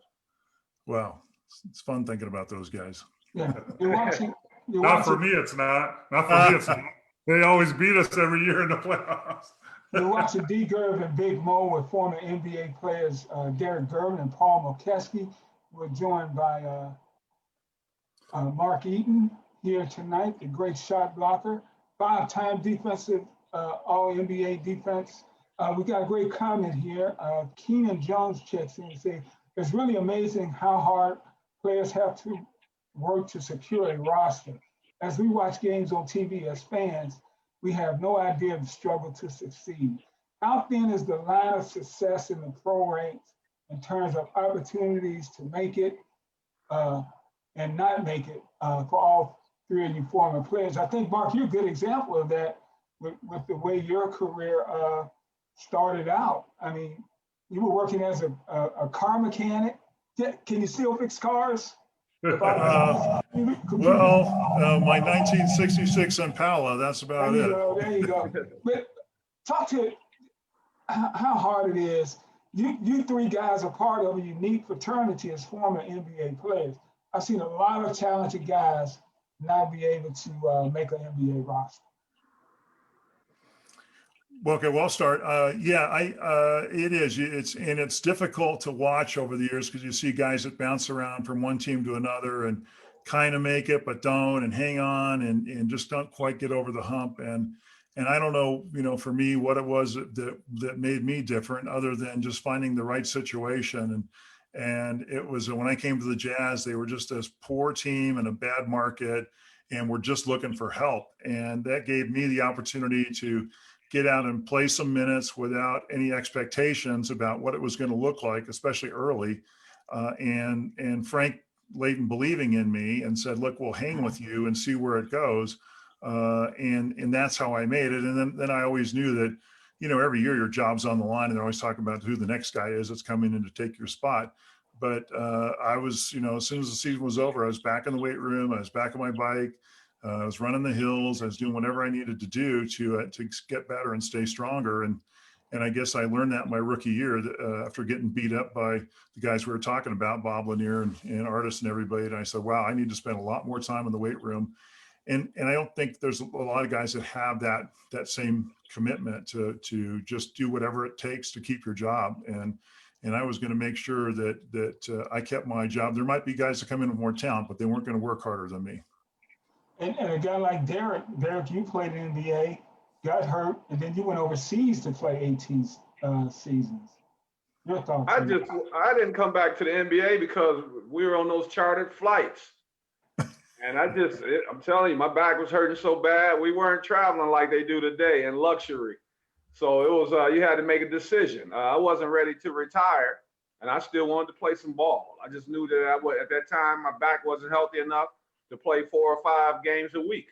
Wow, it's fun thinking about those guys. Yeah, not for me, it's not. Not for me, it's not. They always beat us every year in the playoffs. You're watching Gerv and Big Mo with former NBA players Derrick, Gervin, and Paul Mokeski. We're joined by Mark Eaton here tonight, the great shot blocker, 5-time defensive All-NBA defense We got a great comment here. Keenan Jones checks in and says, it's really amazing how hard players have to work to secure a roster. As we watch games on TV as fans, we have no idea of the struggle to succeed. How thin is the line of success in the pro ranks in terms of opportunities to make it and not make it for all three of you former players? I think, Mark, you're a good example of that with the way your career started out. I mean, you were working as a car mechanic. Can you still fix cars? My 1966 Impala, that's about it. There you go. But talk to how hard it is. You three guys are part of a unique fraternity as former NBA players. I've seen a lot of talented guys not be able to make an NBA roster. Okay, well, I'll start. It is. It's difficult to watch over the years because you see guys that bounce around from one team to another and kind of make it, but don't, and hang on, and just don't quite get over the hump. And I don't know, for me, what it was that made me different, other than just finding the right situation. And it was when I came to the Jazz, they were just a poor team and a bad market, and were just looking for help. And that gave me the opportunity to get out and play some minutes without any expectations about what it was going to look like, especially early. And Frank Layton believing in me and said, look, we'll hang with you and see where it goes. And that's how I made it. And then I always knew that, every year your job's on the line, and they're always talking about who the next guy is that's coming in to take your spot. But I was, as soon as the season was over, I was back in the weight room. I was back on my bike. I was running the hills. I was doing whatever I needed to do to get better and stay stronger. And I guess I learned that in my rookie year after getting beat up by the guys we were talking about, Bob Lanier and Artis and everybody. And I said, wow, I need to spend a lot more time in the weight room. And I don't think there's a lot of guys that have that same commitment to just do whatever it takes to keep your job. And I was going to make sure that I kept my job. There might be guys that come in with more talent, but they weren't going to work harder than me. And a guy like Derrick, you played in the NBA, got hurt, and then you went overseas to play 18 seasons. Your thoughts? I didn't come back to the NBA because we were on those chartered flights. And I'm telling you, my back was hurting so bad. We weren't traveling like they do today in luxury. So it was, you had to make a decision. I wasn't ready to retire, and I still wanted to play some ball. I just knew that at that time, my back wasn't healthy enough to play 4 or 5 games a week.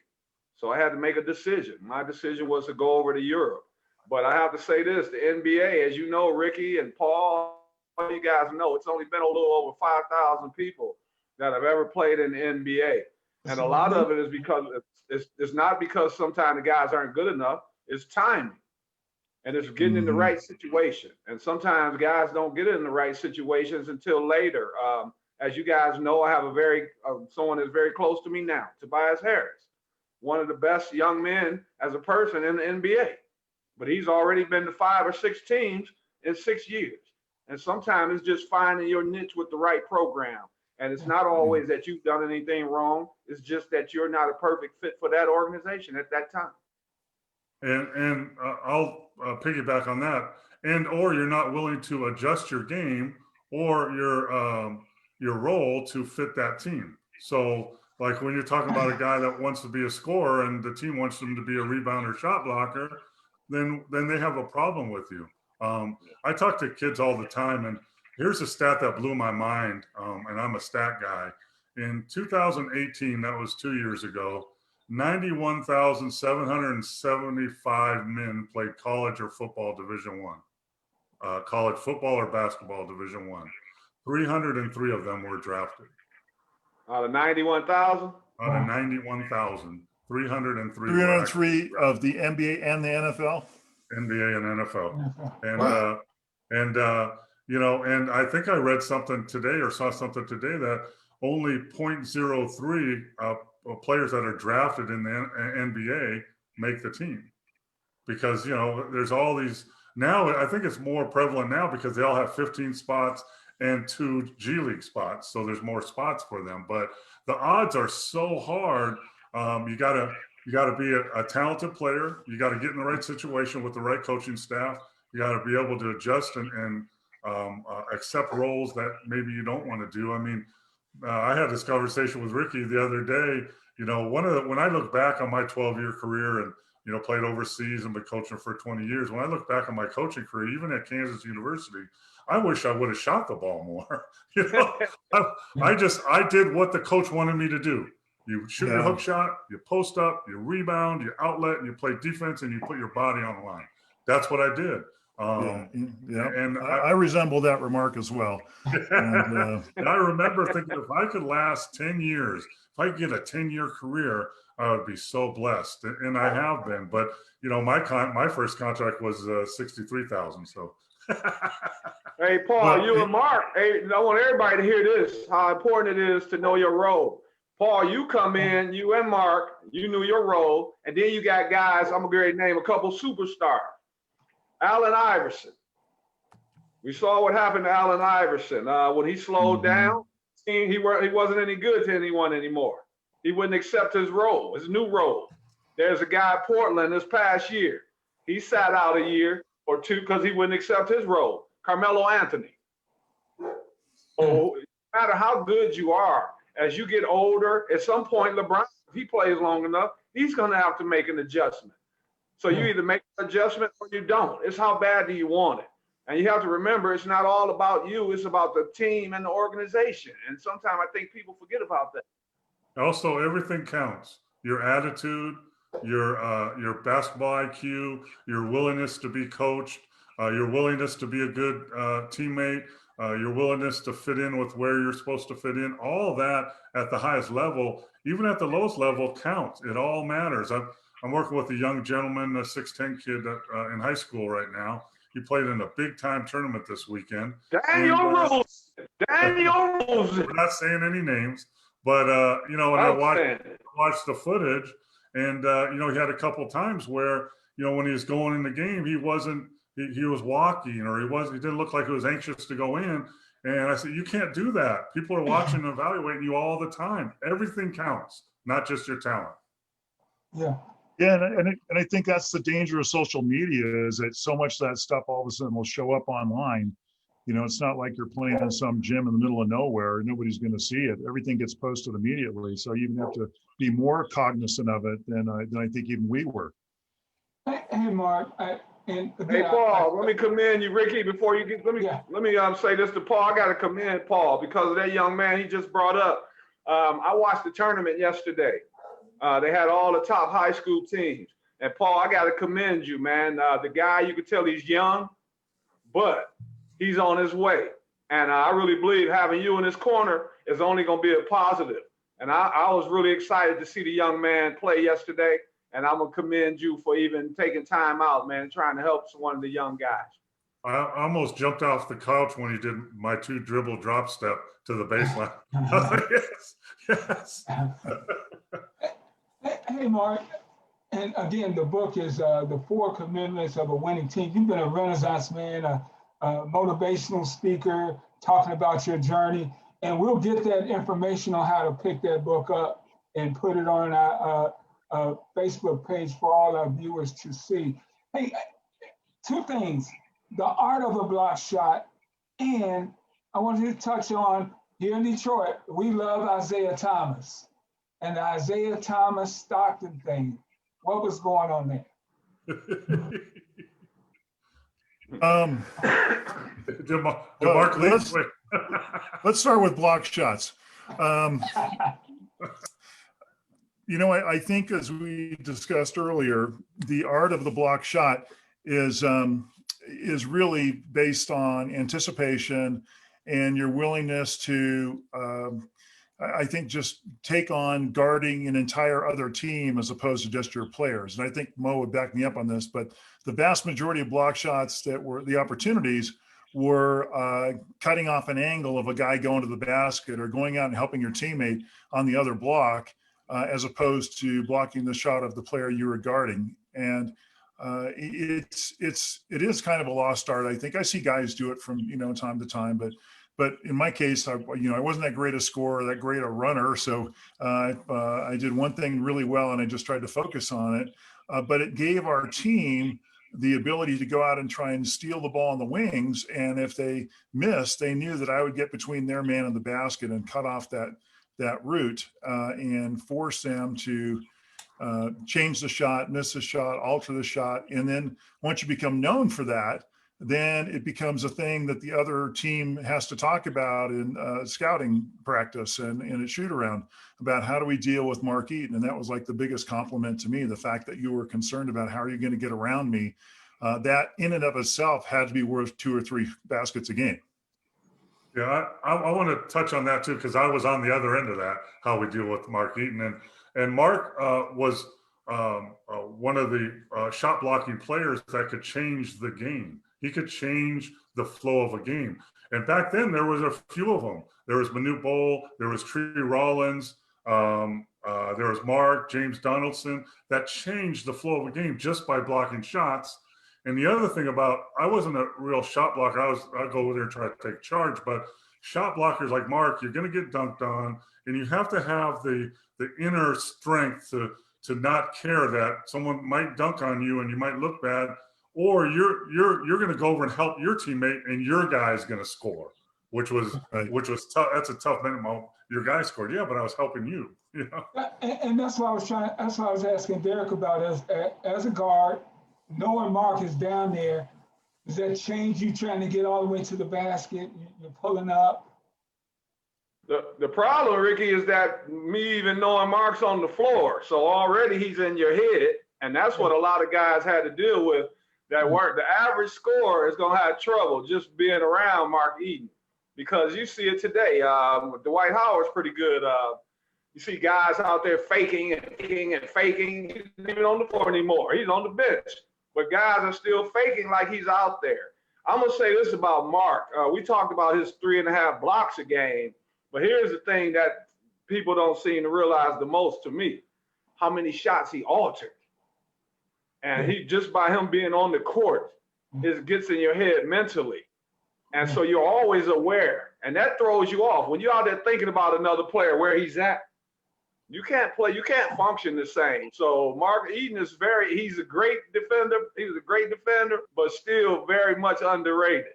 So I had to make a decision. My decision was to go over to Europe. But I have to say this, the NBA, as you know, Ricky and Paul, you guys know, it's only been a little over 5,000 people that have ever played in the NBA. And a lot of it is because it's not because sometimes the guys aren't good enough, it's timing. And it's getting in the right situation. And sometimes guys don't get in the right situations until later. As you guys know, I have someone that's very close to me now, Tobias Harris, one of the best young men as a person in the NBA. But he's already been to 5 or 6 teams in 6 years. And sometimes it's just finding your niche with the right program. And it's not always that you've done anything wrong. It's just that you're not a perfect fit for that organization at that time. And I'll piggyback on that. Or you're not willing to adjust your game or your role to fit that team. So like when you're talking about a guy that wants to be a scorer and the team wants him to be a rebounder, shot blocker, then they have a problem with you. I talk to kids all the time, and here's a stat that blew my mind, and I'm a stat guy. In 2018, that was 2 years ago, 91,775 men played college or football Division I, college football or basketball Division I. 303 of them were drafted. Out of 91,000? Out of 91,000, 303. 303 of the NBA and the NFL? NBA and NFL. And and I think I read something today or saw something today that only 0.03 players that are drafted in the NBA make the team, because there's all these now. I think it's more prevalent now because they all have 15 spots and 2 G League spots, so there's more spots for them. But the odds are so hard. You gotta be a talented player. You got to get in the right situation with the right coaching staff. You got to be able to adjust and accept roles that maybe you don't want to do. I mean, I had this conversation with Rickey the other day. You know, when I look back on my 12-year career and, you know, played overseas and been coaching for 20 years, when I look back on my coaching career, even at Kansas University, I wish I would have shot the ball more. You know, I did what the coach wanted me to do. You shoot your hook shot, you post up, you rebound, you outlet, and you play defense, and you put your body on the line. That's what I did. And I resemble that remark as well. And I remember thinking, if I could last 10 years, if I could get a 10-year career, I would be so blessed. And I have been. But, you know, my first contract was $63,000. So. Hey, Paul, you and Mark, hey, I want everybody to hear this, how important it is to know your role. Paul, you come in, you and Mark, you knew your role, and then you got guys, I'm going to name a couple superstars. Allen Iverson. We saw what happened to Allen Iverson. When he slowed down, he wasn't any good to anyone anymore. He wouldn't accept his role, his new role. There's a guy at Portland this past year. He sat out a year or two because he wouldn't accept his role. Carmelo Anthony. So no matter how good you are, as you get older, at some point, LeBron, if he plays long enough, he's going to have to make an adjustment. So you either make an adjustment or you don't. It's how bad do you want it? And you have to remember, it's not all about you. It's about the team and the organization. And sometimes I think people forget about that. Also, everything counts. Your attitude, your basketball IQ, your willingness to be coached, your willingness to be a good teammate, your willingness to fit in with where you're supposed to fit in. All that at the highest level, even at the lowest level, counts. It all matters. I'm working with a young gentleman, a 6'10" kid in high school right now. He played in a big-time tournament this weekend. Daniel Rose. We're not saying any names, but, you know, and I watched the footage, and, you know, he had a couple times where, you know, when he was going in the game, he was walking, or he didn't look like he was anxious to go in. And I said, you can't do that. People are watching and evaluating you all the time. Everything counts, not just your talent. Yeah. Yeah, and I think that's the danger of social media, is that so much of that stuff all of a sudden will show up online. You know, it's not like you're playing in some gym in the middle of nowhere. Nobody's going to see it. Everything gets posted immediately. So you even have to be more cognizant of it than I think even we were. Hey, Mark. Hey, Paul, let me commend you, Rickey, before you get, let me say this to Paul. I got to commend Paul because of that young man he just brought up. I watched the tournament yesterday. They had all the top high school teams. And Paul, I got to commend you, man. The guy, you could tell he's young, but he's on his way. And I really believe having you in his corner is only going to be a positive. And I was really excited to see the young man play yesterday. And I'm going to commend you for even taking time out, man, trying to help one of the young guys. I almost jumped off the couch when he did my 2 dribble drop step to the baseline. Yes. Hey, Mark, and again, the book is The 4 Commitments of a Winning Team. You've been a Renaissance man, a motivational speaker, talking about your journey, and we'll get that information on how to pick that book up and put it on our Facebook page for all our viewers to see. Hey, 2 things, the art of a block shot, and I want you to touch on, here in Detroit, we love Isaiah Thomas. And the Isaiah Thomas Stockton thing, what was going on there? Let's start with block shots. You know, I think, as we discussed earlier, the art of the block shot is really based on anticipation and your willingness to, I think, just take on guarding an entire other team as opposed to just your players. And I think Mo would back me up on this, but the vast majority of block shots that were the opportunities were cutting off an angle of a guy going to the basket or going out and helping your teammate on the other block, as opposed to blocking the shot of the player you were guarding. And it is kind of a lost art. I think I see guys do it from, time to time, but in my case, I wasn't that great a scorer, that great a runner. So I did one thing really well, and I just tried to focus on it. But it gave our team the ability to go out and try and steal the ball on the wings. And if they missed, they knew that I would get between their man and the basket and cut off that route and force them to change the shot, miss the shot, alter the shot. And then once you become known for that, then it becomes a thing that the other team has to talk about in scouting practice and a shoot around about how do we deal with Mark Eaton. And that was like the biggest compliment to me, the fact that you were concerned about how are you going to get around me. That in and of itself had to be worth 2 or 3 baskets a game. Yeah, I want to touch on that too, because I was on the other end of that, how we deal with Mark Eaton. And Mark was one of the shot blocking players that could change the game. He could change the flow of a game. And back then, there was a few of them. There was Manute Bol, there was Tree Rollins, there was Mark, James Donaldson, that changed the flow of a game just by blocking shots. And the other thing about, I wasn't a real shot blocker. I'd go over there and try to take charge, but shot blockers like Mark, you're going to get dunked on, and you have to have the inner strength to not care that someone might dunk on you and you might look bad, or you're going to go over and help your teammate and your guy's going to score, which was tough. That's a tough minute. Your guy scored, yeah, but I was helping you. You know? And that's what I was asking Derrick about as a guard, knowing Mark is down there. Does that change you trying to get all the way to the basket? You're pulling up. The problem, Ricky, is that me even knowing Mark's on the floor, so already he's in your head, and that's what a lot of guys had to deal with. That weren't the average scorer is gonna have trouble just being around Mark Eaton, because you see it today. Dwight Howard's pretty good. You see guys out there faking and faking and faking. He's not even on the floor anymore. He's on the bench, but guys are still faking like he's out there. I'm gonna say this about Mark. We talked about his 3.5 blocks a game. But here's the thing that people don't seem to realize the most to me, how many shots he altered. And he, just by him being on the court, it gets in your head mentally. And so you're always aware, and that throws you off. When you're out there thinking about another player, where he's at, you can't function the same. So Mark Eaton is he's a great defender. He's a great defender, but still very much underrated.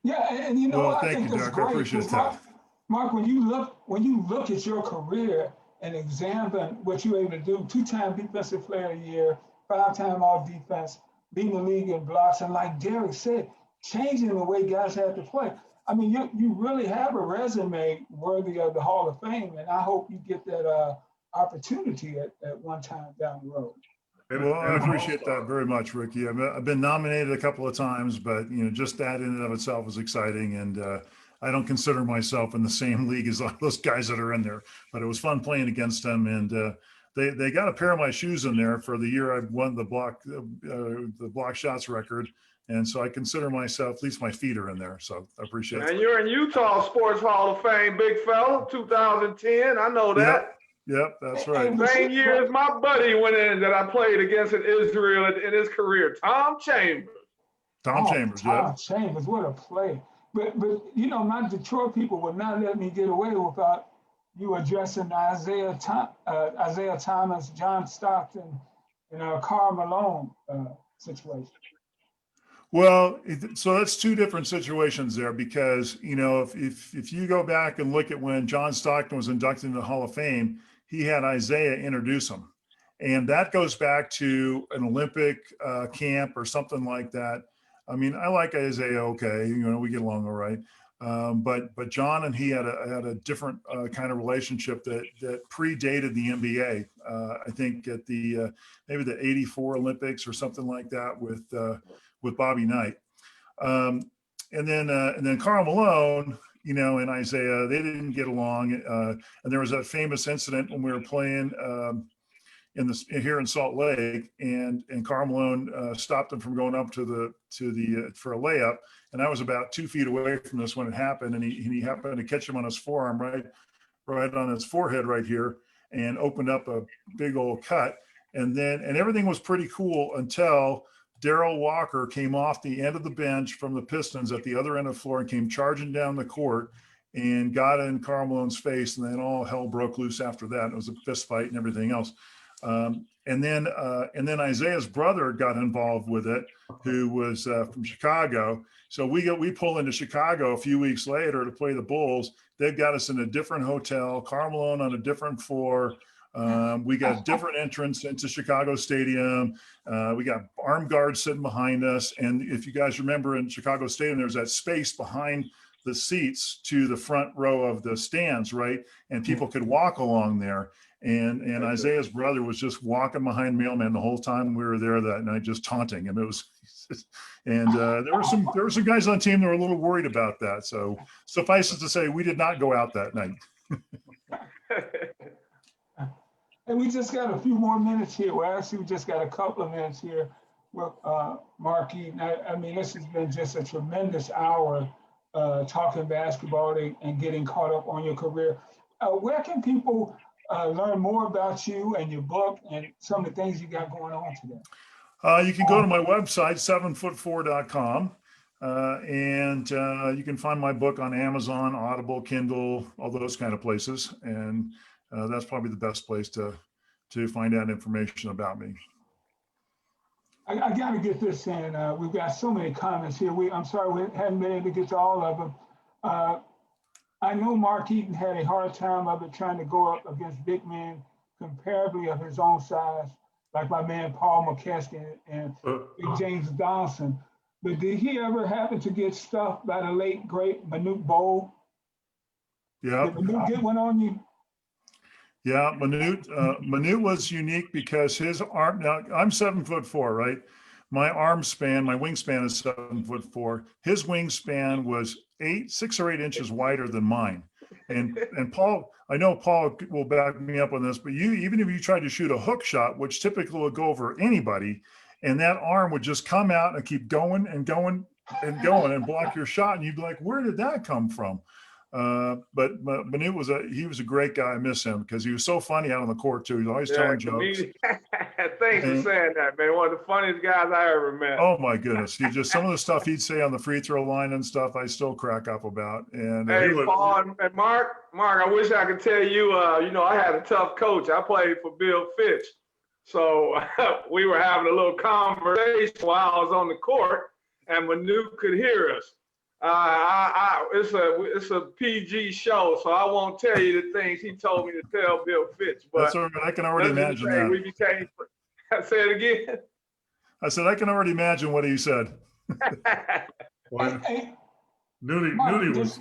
Yeah, and you know, well, I think you, that's Derrick. I appreciate that. Mark, when you look at your career and examine what you were able to do, 2-time defensive player of the year, 5-time all defense, leading the league in blocks, and like Derrick said, changing the way guys have to play. I mean, you really have a resume worthy of the Hall of Fame, and I hope you get that opportunity at one time down the road. Well, I appreciate that very much, Ricky. I've been nominated a couple of times, but just that in and of itself is exciting, and I don't consider myself in the same league as all those guys that are in there. But it was fun playing against them, and they got a pair of my shoes in there for the year I won the block shots record. And so I consider myself, at least my feet are in there. So I appreciate it. And you're in Utah Sports Hall of Fame, big fella, 2010. I know that. Yep, that's right. Same year as my buddy went in that I played against in Israel in his career, Tom Chambers. Tom Chambers, what a play. But my Detroit people would not let me get away without you addressing Isaiah Thomas, John Stockton, and Karl Malone situation. Well, so that's 2 different situations there, because, if you go back and look at when John Stockton was inducted into the Hall of Fame, he had Isaiah introduce him. And that goes back to an Olympic camp or something like that. I mean, I like Isaiah, okay, we get along all right. But John and he had a different kind of relationship that predated the NBA. I think at the maybe the '84 Olympics or something like that with Bobby Knight, and then Karl Malone, and Isaiah, they didn't get along, and there was that famous incident when we were playing here in Salt Lake, and Karl Malone stopped him from going up to the for a layup, and I was about 2 feet away from this when it happened, and he happened to catch him on his forearm, right on his forehead right here, and opened up a big old cut, and everything was pretty cool until Darrell Walker came off the end of the bench from the Pistons at the other end of the floor and came charging down the court and got in Karl Malone's face, and then all hell broke loose after that. It was a fist fight and everything else. And then Isaiah's brother got involved with it, who was from Chicago. So we pull into Chicago a few weeks later to play the Bulls. They've got us in a different hotel, Karl Malone on a different floor. We got different entrance into Chicago Stadium. We got armed guards sitting behind us. And if you guys remember in Chicago Stadium, there's that space behind the seats to the front row of the stands, right? And people could walk along there. And Isaiah's brother was just walking behind Mailman the whole time we were there that night, just taunting him. It was, and there were some guys on the team that were a little worried about that. So suffice it to say, we did not go out that night. And we just got a few more minutes here. Well, actually, we just got a couple of minutes here with Mark Eaton. I mean, this has been just a tremendous hour talking basketball and getting caught up on your career. Where can people learn more about you and your book and some of the things you got going on today? You can go to my website, 7foot4.com, and you can find my book on Amazon, Audible, Kindle, all those kind of places. And that's probably the best place to find out information about me. I got to get this in. We've got so many comments here. I'm sorry we haven't been able to get to all of them. I know Mark Eaton had a hard time of it trying to go up against big men comparably of his own size, like my man Paul Mokeski and Big James Donaldson. But did he ever happen to get stuffed by the late, great Manute Bol? Yeah. Did Manute get one on you? Yeah, Manute was unique because his arm, now I'm 7'4", right? My wingspan is 7'4". His wingspan was 6 or 8 inches wider than mine. And Paul, I know Paul will back me up on this, but even if you tried to shoot a hook shot, which typically would go over anybody, and that arm would just come out and keep going and going and going and block your shot, and you'd be like, where did that come from? But Manute was a great guy. I miss him because he was so funny out on the court too. He's always telling jokes. Thanks for saying that, man. One of the funniest guys I ever met. Oh my goodness. He just, some of the stuff he'd say on the free throw line and stuff, I still crack up about. And hey, Paul and Mark, I wish I could tell you, I had a tough coach. I played for Bill Fitch. So we were having a little conversation while I was on the court, and Manute could hear us. It's a PG show, so I won't tell you the things he told me to tell Bill Fitch. But that's all right. I can already imagine that. We became. Say it again. I said I can already imagine what he said. Nudie was.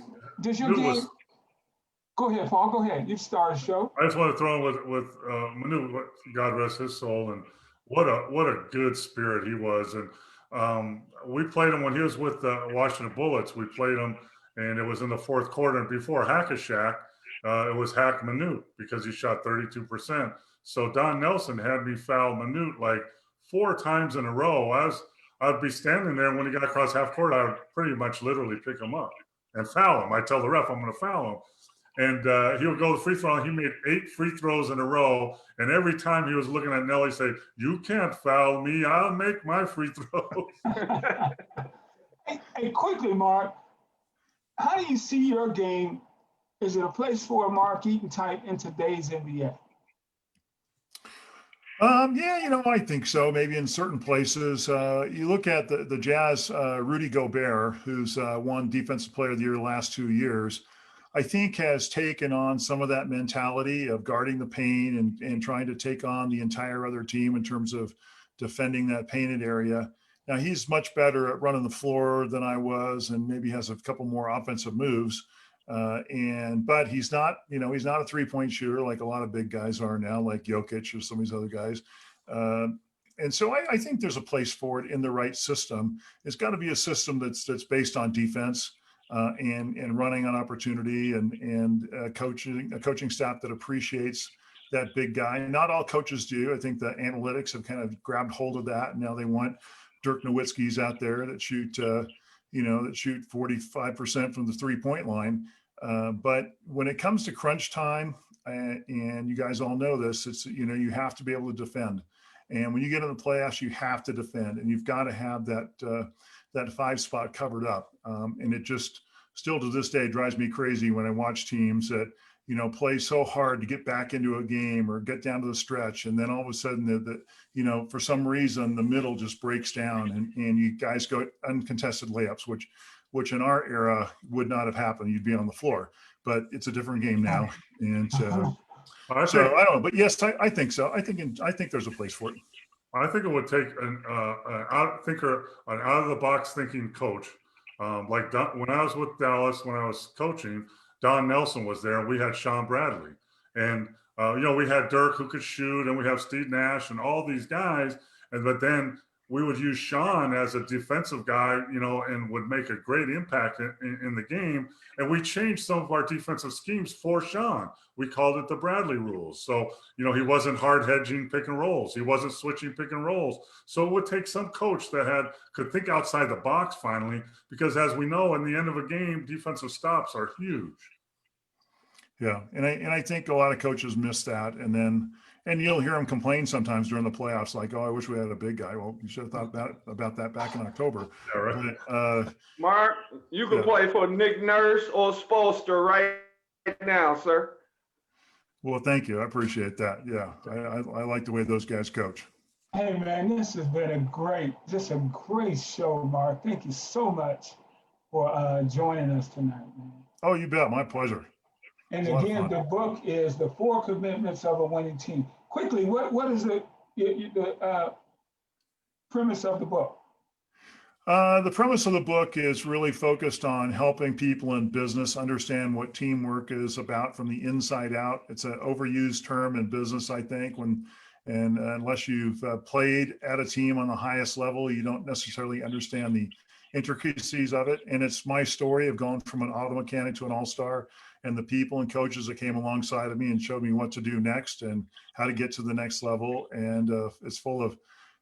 Go ahead, Paul. Go ahead. You start the show. I just want to throw in with Manute, God rest his soul, and what a good spirit he was. And we played him when he was with the Washington Bullets. We played him, and it was in the fourth quarter. And before Hack-a-Shack, it was Hack Manute because he shot 32%. So Don Nelson had me foul Manute like 4 times in a row. I'd be standing there, and when he got across half court, I would pretty much literally pick him up and foul him. I tell the ref I'm going to foul him. And he would go to free throw, and he made 8 free throws in a row. And every time he was looking at Nelly, say, "You can't foul me. I'll make my free throws." Hey, quickly, Mark, how do you see your game? Is it a place for a Mark Eaton type in today's NBA? Yeah, I think so. Maybe in certain places. You look at the Jazz, Rudy Gobert, who's won Defensive Player of the Year the last 2 years. I think has taken on some of that mentality of guarding the paint and trying to take on the entire other team in terms of defending that painted area. Now he's much better at running the floor than I was, and maybe has a couple more offensive moves. But he's not, he's not a 3-point shooter like a lot of big guys are now, like Jokic or some of these other guys. And so I think there's a place for it in the right system. It's got to be a system that's based on defense. And running on opportunity and a coaching staff that appreciates that big guy. Not all coaches do. I think the analytics have kind of grabbed hold of that. And now they want Dirk Nowitzki's out there that shoot 45% from the 3-point line. But when it comes to crunch time, and you guys all know this, it's, you have to be able to defend. And when you get in the playoffs, you have to defend, and you've got to have that 5 spot covered up. And it just still to this day drives me crazy when I watch teams that, play so hard to get back into a game or get down to the stretch. And then all of a sudden for some reason, the middle just breaks down and you guys go uncontested layups, which in our era would not have happened. You'd be on the floor, but it's a different game now. And so I don't know, but yes, I think so. I think there's a place for it. I think it would take an out of the box thinking coach. Like when I was with Dallas, when I was coaching, Don Nelson was there, and we had Sean Bradley, and we had Derrick who could shoot, and we have Steve Nash and all these guys, but then we would use Sean as a defensive guy, and would make a great impact in the game. And we changed some of our defensive schemes for Sean. We called it the Bradley rules. So, he wasn't hard hedging pick and rolls. He wasn't switching pick and rolls. So it would take some coach that could think outside the box finally, because as we know, in the end of a game, defensive stops are huge. Yeah. And I think a lot of coaches miss that. And you'll hear them complain sometimes during the playoffs, like, "Oh, I wish we had a big guy." Well, you should have thought about that back in October. Yeah, right. But, Mark, you can play for Nick Nurse or Spoelstra right now, sir. Well, thank you. I appreciate that. Yeah, I like the way those guys coach. Hey, man, this has been a great show, Mark. Thank you so much for joining us tonight, man. Oh, you bet. My pleasure. And again, the book is The 4 Commitments of a Winning Team. Quickly, what is the premise of the book? The premise of the book is really focused on helping people in business understand what teamwork is about from the inside out. It's an overused term in business, I think, unless you've played at a team on the highest level, you don't necessarily understand the intricacies of it. And it's my story of going from an auto mechanic to an all-star, and the people and coaches that came alongside of me and showed me what to do next and how to get to the next level. And it's full of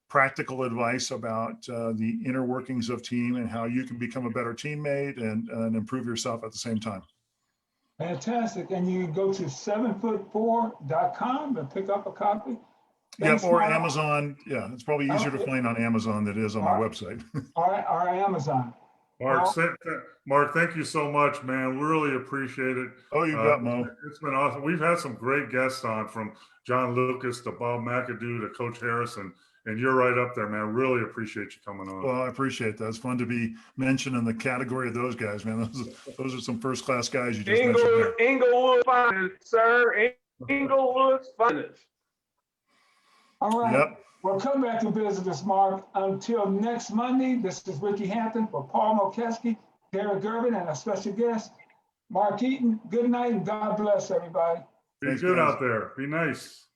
practical advice about the inner workings of team and how you can become a better teammate and improve yourself at the same time. Fantastic. And you can go to 7foot4.com and pick up a copy. Thanks, or Mark. Amazon. Yeah, it's probably easier to find on Amazon than it is on my website. All right, Amazon. Mark, thank you so much, man. We really appreciate it. Oh, you bet, Mo. It's been awesome. We've had some great guests on, from John Lucas to Bob McAdoo to Coach Harrison, and you're right up there, man. Really appreciate you coming on. Well, I appreciate that. It's fun to be mentioned in the category of those guys, man. Those are some first-class guys you just mentioned there. Inglewood finest, sir. Inglewood's finest. All right. Yep. Well, come back to business, Mark. Until next Monday, this is Rickey Hampton for Paul Mokeski, Derrick Gervin, and our special guest, Mark Eaton. Good night and God bless everybody. Be good out there. Be nice.